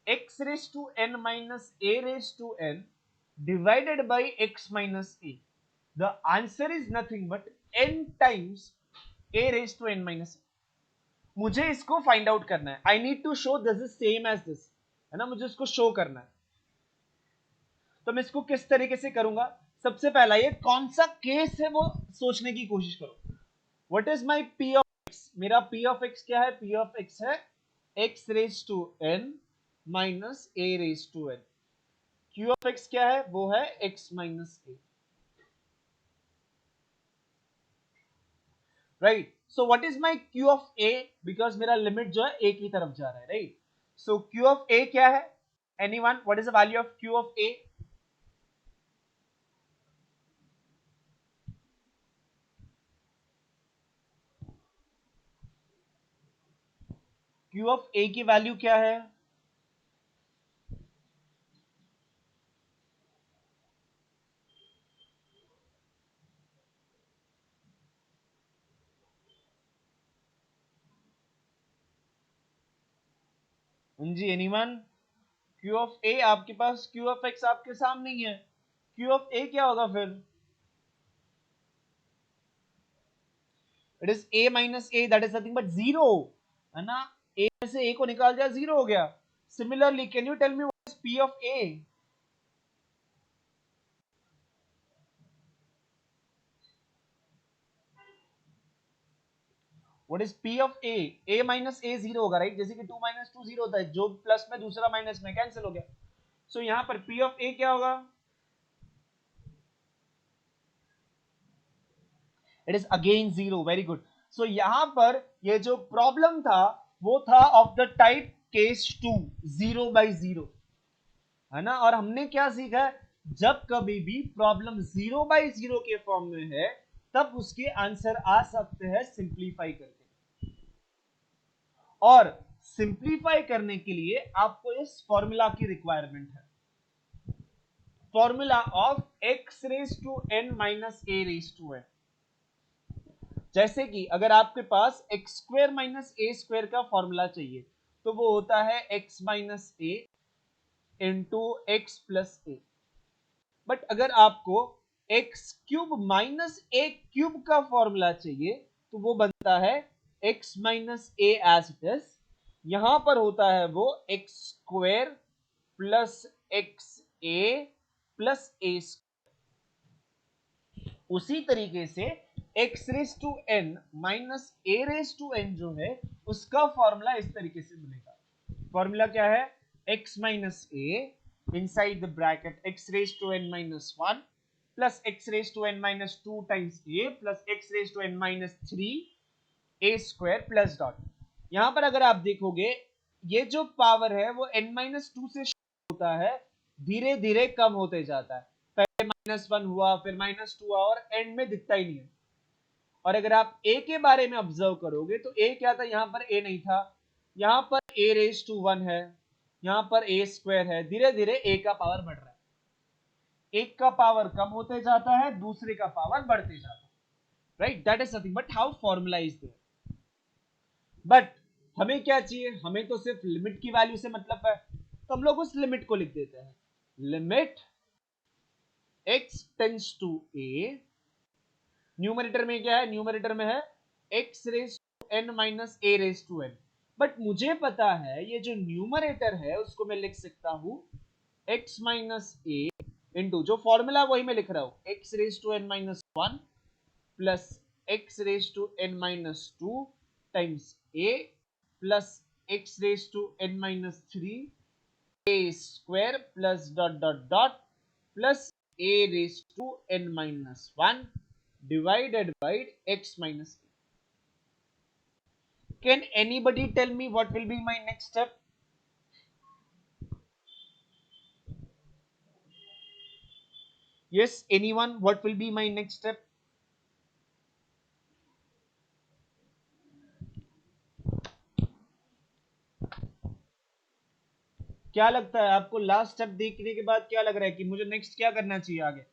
x raise to n minus a raise to n divided by x minus a। The answer is nothing but n times a raise to n minus a। मुझे इसको find out करना है। I need to show this is same as this, है ना? मुझे इसको show करना है, तो मैं इसको किस तरीके से करूंगा? सबसे पहला, ये कौन सा केस है वो सोचने की कोशिश करो। What is my P of x? मेरा पी ऑफ एक्स क्या है? पी ऑफ एक्स है x raise to n minus a raise to n. Q of x क्या है? वो है x minus a, right? So what is my Q of a? Because मेरा limit जो है ए की तरफ जा रहा है, राइट? सो क्यू ऑफ ए क्या है? Anyone, what is the value of Q of A? Q of A की वैल्यू क्या है? जी, एनीवन? क्यू ऑफ ए आपके पास, क्यू ऑफ एक्स आपके सामने ही है, क्यू ऑफ ए क्या होगा फिर? It is a minus A, that is nothing but zero, है ना? ए में से ए को निकाल दिया, जीरो हो गया। Similarly, can you tell me what is P of a? What is P of a minus a zero होगा राइट, जैसे कि 2 माइनस 2 जीरो होता है, जो प्लस में दूसरा माइनस में कैंसिल हो गया। सो यहां पर पी ऑफ ए क्या होगा, it is again zero, very good. So यहां पर ये जो प्रॉब्लम था वो था ऑफ द टाइप केस 2, 0/0, है ना। और हमने क्या सीखा है, जब कभी भी प्रॉब्लम 0/0 के फॉर्म में है तब उसके आंसर आ सकते हैं सिंप्लीफाई करके। और सिंप्लीफाई करने के लिए आपको इस फॉर्मूला की रिक्वायरमेंट है, formula of x raise to n minus a raise to n। जैसे कि अगर आपके पास x square minus a square का फॉर्मूला चाहिए तो वो होता है x minus a into x plus a. But अगर आपको x cube minus a cube का फॉर्मूला चाहिए तो वो बनता है x minus a as it is, यहां पर होता है वो x square plus x A plus a. उसी तरीके से x raise to n minus a raise to n जो है उसका फॉर्मूला इस तरीके से बनेगा। फॉर्मूला क्या है, x minus a inside the bracket x raise to n minus one plus x raise to n minus two times a plus x raise to n minus three a square plus dot. यहां पर अगर आप देखोगे ये जो power है वो n minus to से होता है, धीरे धीरे कम होते जाता है, पहले माइनस वन हुआ फिर माइनस टू हुआ और एंड में दिखता ही नहीं है। और अगर आप a के बारे में ऑब्जर्व करोगे तो a क्या था, यहां पर a नहीं था, यहां पर a रेज टू वन है, यहां पर a स्क्वायर है, धीरे धीरे a का पावर बढ़ रहा है, एक का पावर कम होते जाता है दूसरे का पावर बढ़ते जाता है, right. That is nothing but how formula is there. But हमें क्या चाहिए, हमें तो सिर्फ लिमिट की वैल्यू से मतलब है, तो हम लोग उस लिमिट को लिख देते हैं, limit x tends to a, numerator में क्या है, न्यूमरेटर में है x raise to n minus a raise to n। But मुझे पता है ये जो न्यूमरेटर है उसको मैं लिख सकता हूं x माइनस a इंटू, जो फॉर्मूला वही मैं लिख रहा हूं, x raise to n minus one plus x raise to n minus two times a plus x raise to n minus three a square plus dot dot dot plus a raise to n minus one divided by x minus a. Can anybody tell me what will be my next step? Yes, anyone, what will be my next step? क्या लगता है आपको, last step देखने के बाद क्या लग रहा है कि मुझे नेक्स्ट क्या करना चाहिए आगे?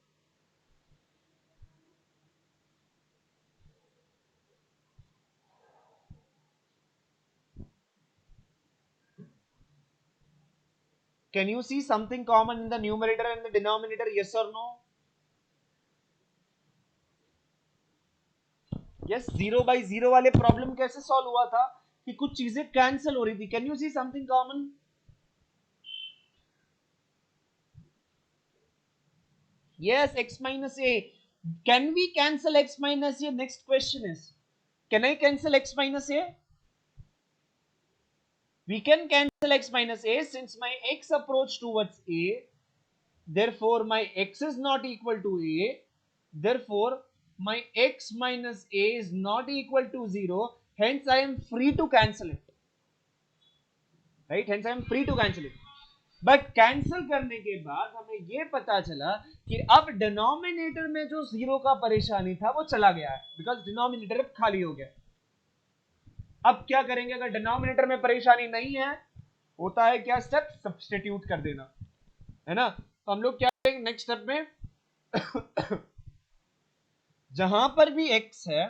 Can you see something common in the numerator and the denominator? Yes or no? Yes, 0/0 वाले प्रॉब्लम कैसे सॉल्व हुआ था कि कुछ चीजें कैंसिल हो रही थी। Can you see something common? Yes, x minus a. Can we cancel x minus a? Next question is, can I cancel x minus a? We can cancel x minus a since my x approach towards a, therefore my x is not equal to a, therefore my x minus a is not equal to 0, hence I am free to cancel it, right? Hence I am free to cancel it. But cancel करने के बाद हमें यह पता चला कि अब denominator में जो जीरो का परेशानी था वो चला गया है, बिकॉज डिनोमिनेटर खाली हो गया। अब क्या करेंगे, अगर डिनोमिनेटर में परेशानी नहीं है, होता है क्या स्टेप, सब्स्टिट्यूट कर देना, है ना। तो हम लोग क्या करेंगे नेक्स्ट स्टेप में जहां पर भी x है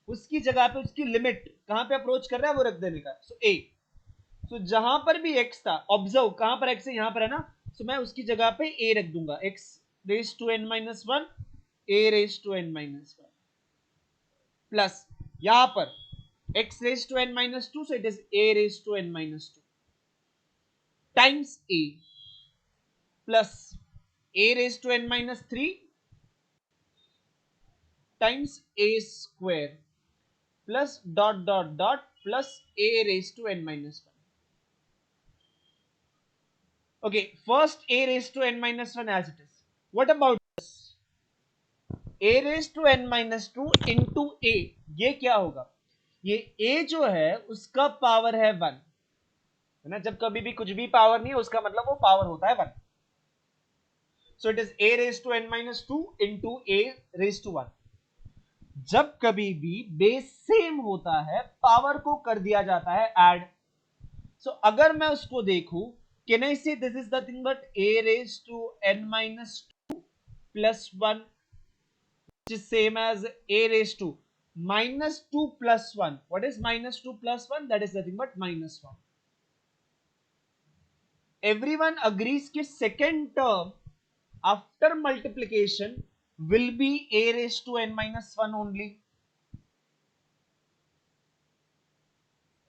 उसकी जगह पे उसकी लिमिट कहां पे अप्रोच कर रहा है वो रख देने का। सो a, सो जहां पर भी x था, ऑब्जर्व कहां पर x है, यहां पर है ना, सो मैं उसकी जगह पे a रख दूंगा, x raise to n minus one, a raise to n minus one plus यहां पर x raise to n minus two, so it is a raise to n minus two times a plus a raise to n minus three times a square plus dot dot dot plus a raised to n minus 1. Okay, first a raised to n minus 1 as it is. What about a raised to n minus 2 into a? ये क्या होगा? ये a जो है उसका power है 1, है ना? जब कभी भी कुछ भी पावर नहीं है उसका मतलब वो पावर होता है 1. So it is a raised to n minus 2 into a raised to 1. जब कभी भी बेस सेम होता है पावर को कर दिया जाता है ऐड. सो अगर मैं उसको देखूं, कैन आई से this is the thing but a raised to n minus 2 plus 1 which is same as a raised to minus 2 plus 1. What is minus 2 plus 1? That is nothing but minus 1. Everyone agrees कि second term after multiplication will be a raised to n minus 1 only,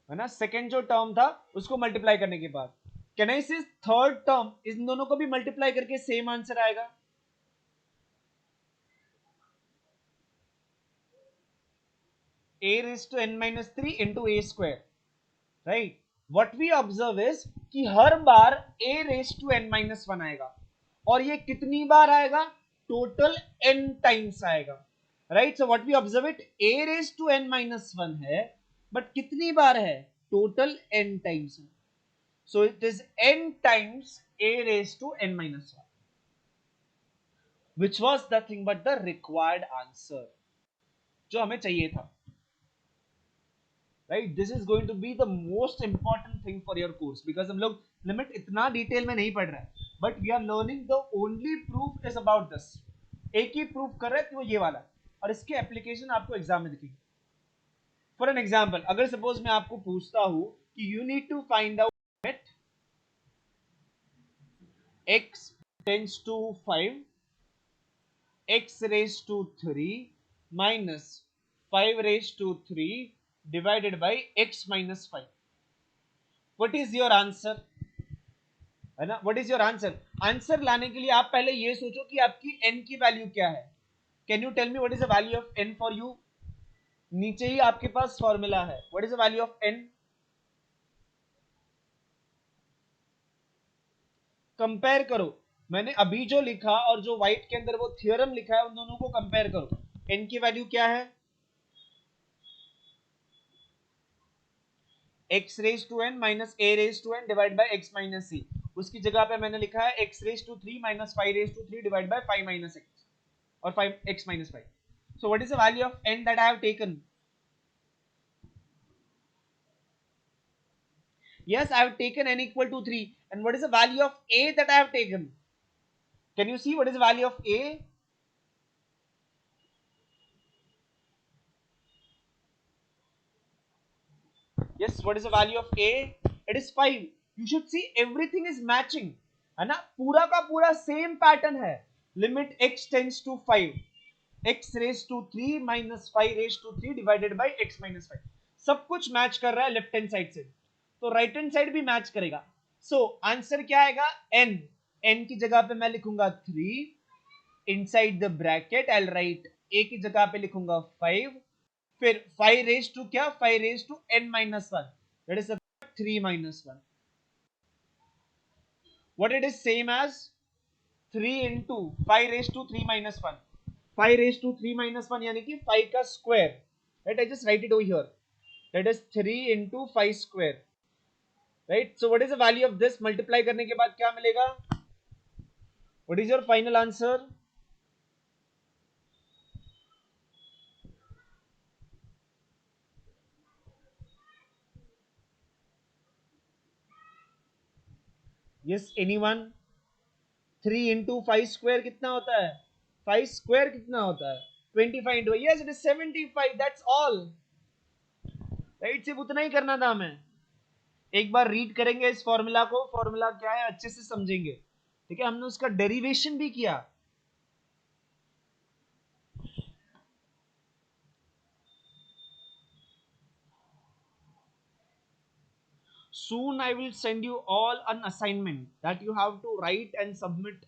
है ना? Second जो term था उसको multiply करने के बाद can I से थर्ड टर्म इन दोनों को भी मल्टीप्लाई करके सेम आंसर आएगा. a raised to n minus 3 into a square, right? What we observe is कि हर बार a raised to n minus 1 आएगा और ये कितनी बार आएगा? टोटल n टाइम्स आएगा, right? So what we observe it, a raised to n minus 1 है but कितनी बार है? टोटल n टाइम्स है. So it is n times a raised to n minus 1, which was nothing but the required answer जो हमें चाहिए था, right? This is going to be the most important thing for your course because हम लोग limit इतना detail में नहीं पढ़ रहे हैं, but we are learning the only proof is about this. एक ही प्रूफ कर रहे हैं वो ये वाला, और इसके एप्लीकेशन आपको एग्जाम में दिखेगी. फॉर एन एग्जाम्पल, अगर सपोज मैं आपको पूछता हूं कि you need to find out x tends to 5 x raised to 3 minus 5 raised to 3 divided by x minus 5. What is your answer? है ना? What is your answer? Answer लाने के लिए आप पहले ये सोचो कि आपकी n की वैल्यू क्या है. Can you tell me what is the value of n for you? नीचे ही आपके पास फॉर्मूला है. What is the value of n? Compare करो. मैंने अभी जो लिखा और जो व्हाइट के अंदर वो थ्योरम लिखा है उन दोनों को कंपेयर करो. n की वैल्यू क्या है? x raised to n minus a raised to n divided by x minus c. उसकी जगह पे मैंने लिखा है x raised to 3 minus 5 raised to 3 divided by 5 minus x or 5x minus 5. So what is the value of n that I have taken? Yes, I have taken n equal to 3. And what is the value of a that I have taken? Can you see what is the value of a? Yes, what is the value of a? It is 5. You should see everything is matching, है ना? पूरा का पूरा same pattern है. Limit x tends to 5, x raised to 3 minus 5 raised to 3 divided by x minus 5. सब कुछ match कर रहा है लेफ्ट हैंड साइड से, तो राइट हैंड साइड भी मैच करेगा. सो आंसर क्या आएगा? n. n की जगह पे मैं लिखूंगा 3, inside the bracket I will write a की जगह पे लिखूंगा 5, फिर 5 रेज टू क्या? 5 raise to n minus 1, that is 3 minus 1. What it is same as 3 into 5 raised to 3 minus 1. 5 raised to 3 minus 1 यानी कि 5 का square. Right? I just write it over here. That is 3 into 5 square. Right? So what is the value of this? Multiply करने के बाद क्या मिलेगा? What is your final answer? Yes, anyone? 3 into 5 square कितना होता है? 5 square कितना होता है? 25 into, yes, it is 75. That's all. Right? सिर्फ उतना ही करना था हमें. एक बार रीड करेंगे इस फॉर्मूला को, फॉर्मूला क्या है अच्छे से समझेंगे. ठीक है, हमने उसका डेरिवेशन भी किया. Soon I will send you all an assignment that you have to write and submit.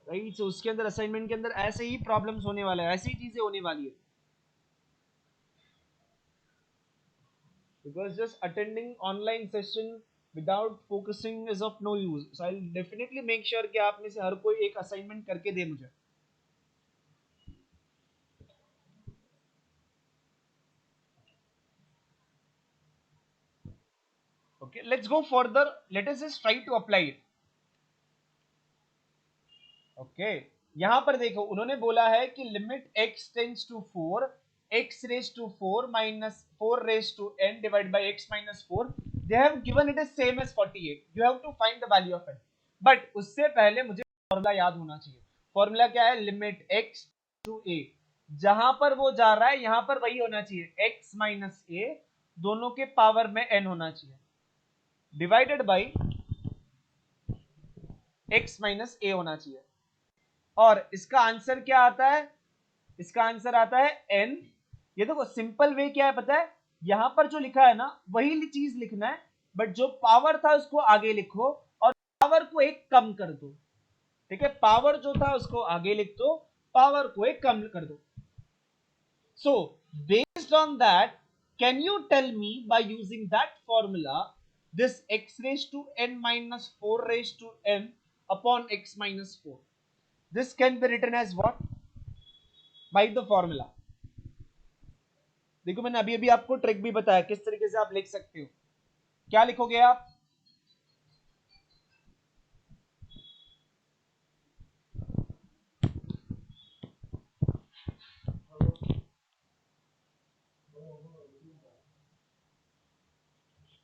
Right? So उसके अंदर असाइनमेंट के अंदर ऐसे ही प्रॉब्लम्स होने वाले हैं, ऐसी चीजें होने वाली है. because just attending online session without focusing is of no use. So I'll definitely make sure कि आप में से हर कोई एक assignment करके दे मुझे. Okay, let's go further. Let us just try to apply it. Okay, यहां पर देखो उन्होंने बोला है कि limit x tends to 4 x raise to 4 minus 4 raise to n divide by x minus 4. They have given it is same as 48. You have to find the value of n. But उससे पहले मुझे formula याद होना चाहिए. Formula क्या है? Limit x to a. जहां पर वो जा रहा है यहां पर वही होना चाहिए, x माइनस a दोनों के पावर में n होना चाहिए divided by x minus a होना चाहिए. और इसका आंसर क्या आता है? इसका आंसर आता है n. ये देखो सिंपल वे क्या है पता है, यहां पर जो लिखा है ना वही चीज लिखना है, बट जो पावर था उसको आगे लिखो और पावर को एक कम कर दो. ठीक है, पावर जो था उसको आगे लिख दो, पावर को एक कम कर दो. So based on that, can you tell me by using that formula this x raised to n minus 4 raised to n upon x minus 4, this can be written as what? By the formula. देखो मैंने अभी अभी आपको trick भी बताया किस तरीके से आप लिख सकते हो. क्या लिखोगे आप?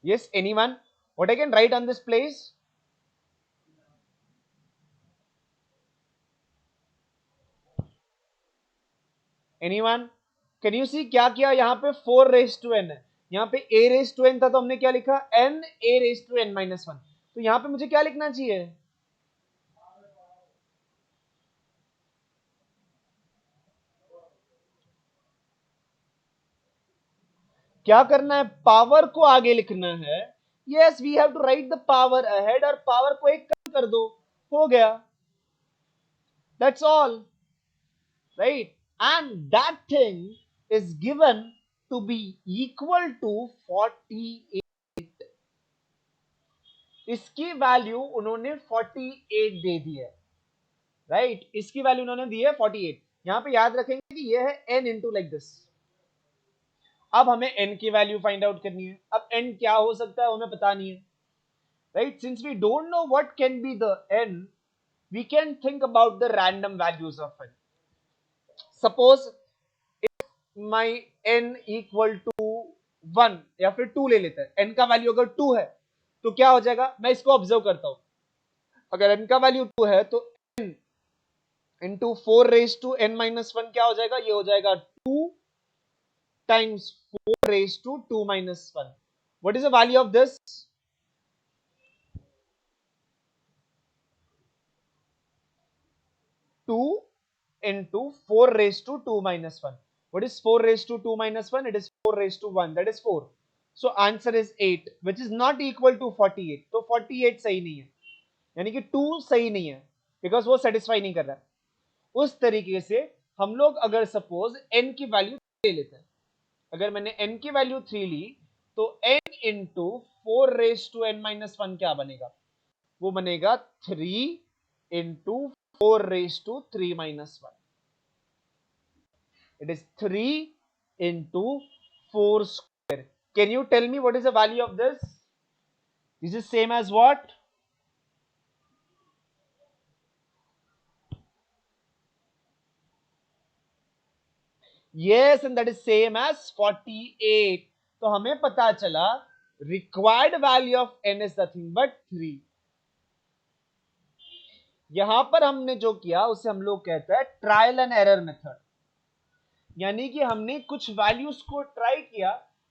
Yes, anyone? What I can write on this place? Anyone? Can you see क्या किया? यहाँ पे 4 रेज टू n है, यहाँ पे a रेज टू n था तो हमने क्या लिखा? n a raise to n minus 1. तो यहाँ पे मुझे क्या लिखना चाहिए? क्या करना है? पावर को आगे लिखना है. Yes, we have to write the power ahead और पावर को एक कम कर दो, हो गया. That's all, right? And that thing is given to be equal to 48. इसकी वैल्यू उन्होंने 48 दे दी है, राइट? इसकी वैल्यू उन्होंने दी है 48. यहां पे याद रखेंगे कि ये है n इंटू लाइक दिस. अब हमें n की वैल्यू फाइंड आउट करनी है. अब n क्या हो सकता है हमें पता नहीं है, right? Since we don't know what can be the n, we can think about the random values of n. Suppose my n equal to 1 या फिर 2 ले लेते हैं. n का वैल्यू अगर 2 है तो क्या हो जाएगा? मैं इसको ऑब्जर्व करता हूं. अगर n का वैल्यू 2 है तो n into 4 raise to n minus 1 क्या हो जाएगा? ये हो जाएगा 2 times 4 raise to 2 minus 1. What is the value of this? 2 into 4 raised to 2 minus 1. What is 4 raised to 2 minus 1? It is 4 raised to 1. That is 4. So answer is 8, which is not equal to 48. तो 48 सही नहीं है, यानी कि 2 सही नहीं है, because वो सेटिस्फाई नहीं कर रहा है. उस तरीके से हम लोग अगर सपोज n की वैल्यू ले लेते हैं, अगर मैंने n की वैल्यू 3 ली तो n into 4 raise to n minus 1 क्या बनेगा? वो बनेगा 3 into 4 raised to 3 minus 1. It is 3 into 4 square. Can you tell me what is the value of this? This is same as what? Yes, and that is same as 48. तो हमें पता चला required value of n is nothing but 3. यहां पर हमने जो किया उसे हम लोग कहते हैं ट्रायल एंड एरर मेथड. यानी कि हमने कुछ वैल्यूज को ट्राई किया,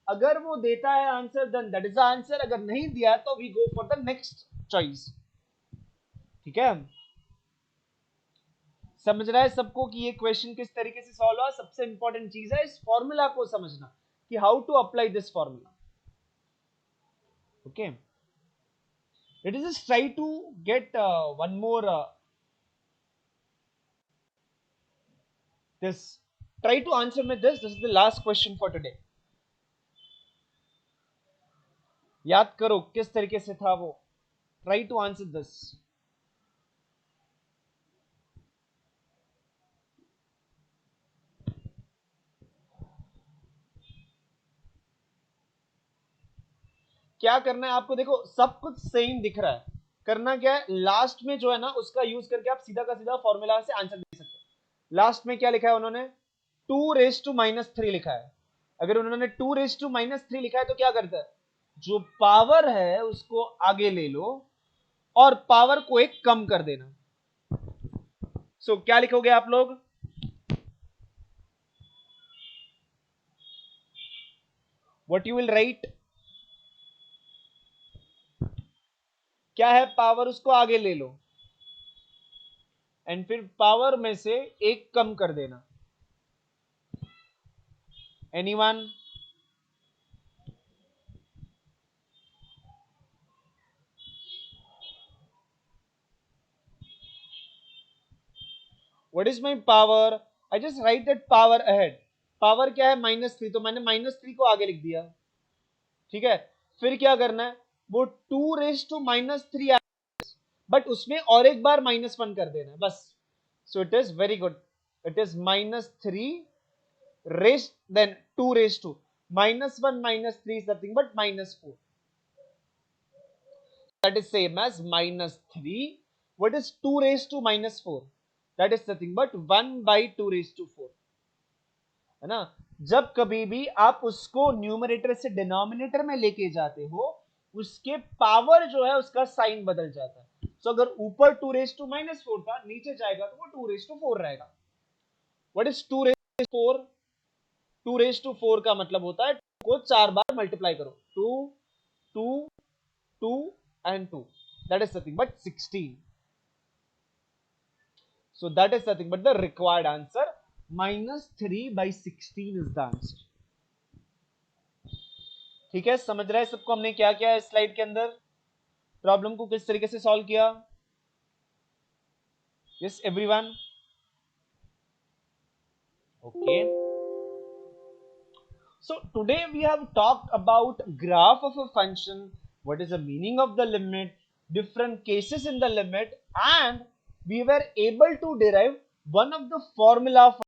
अगर वो देता है answer then that is the answer, अगर नहीं दिया तो we go for the next choice. ठीक है, समझ रहा है सबको कि ये क्वेश्चन किस तरीके से सॉल्व हुआ? सबसे इंपॉर्टेंट चीज है इस फॉर्मूला को समझना कि how to apply this formula. Okay, let us just try to get one more this. Try to answer me this. This is the last question for today. याद करो किस तरीके से था वो. Try to answer this. क्या करना है आपको, देखो सब कुछ सेम दिख रहा है. करना क्या है, लास्ट में जो है ना उसका यूज करके आप सीधा का सीधा फॉर्मूला से आंसर दे सकते हैं. लास्ट में क्या लिखा है उन्होंने, 2⁻³ लिखा है. अगर उन्होंने 2⁻³ लिखा है तो क्या करता है, जो पावर है उसको आगे ले लो और पावर को एक कम कर देना. सो क्या लिखोगे आप लोग, व्हाट यू विल राइट, क्या है, पावर उसको आगे ले लो एंड फिर पावर में से एक कम कर देना. Anyone? What is my power, I just right that power ahead. Power क्या है, -3, तो मैंने -3 को आगे लिख दिया. ठीक है, फिर क्या करना है, वो 2⁻³ बट उसमें और एक बार -1 कर देना है बस. So it is very good, it is -3 rest than 2⁻². -1 -3 is nothing but -4. That is same as -3. What is 2⁻⁻⁴? That is nothing but 1/2⁴. है ना. जब कभी भी आप उसको न्यूमरेटर से डिनोमिनेटर में लेके जाते हो, उसके पावर जो है उसका साइन बदल जाता है. तो अगर ऊपर 2⁻⁻⁴ था, नीचे जाएगा तो वो 2⁻4 रहेगा. What is 2⁻4? 2⁻4 का मतलब होता है को 4 बार मल्टीप्लाई करो. 2 2 2 and 2. That is nothing but 16. So that is nothing but the required answer. -3/16 is the answer. ठीक है, समझ रहा है सबको हमने क्या किया है स्लाइड के अंदर, प्रॉब्लम को किस तरीके से सॉल्व किया. Yes everyone? Okay. So today we have talked about graph of a function, what is the meaning of the limit, different cases in the limit, and we were able to derive one of the formula for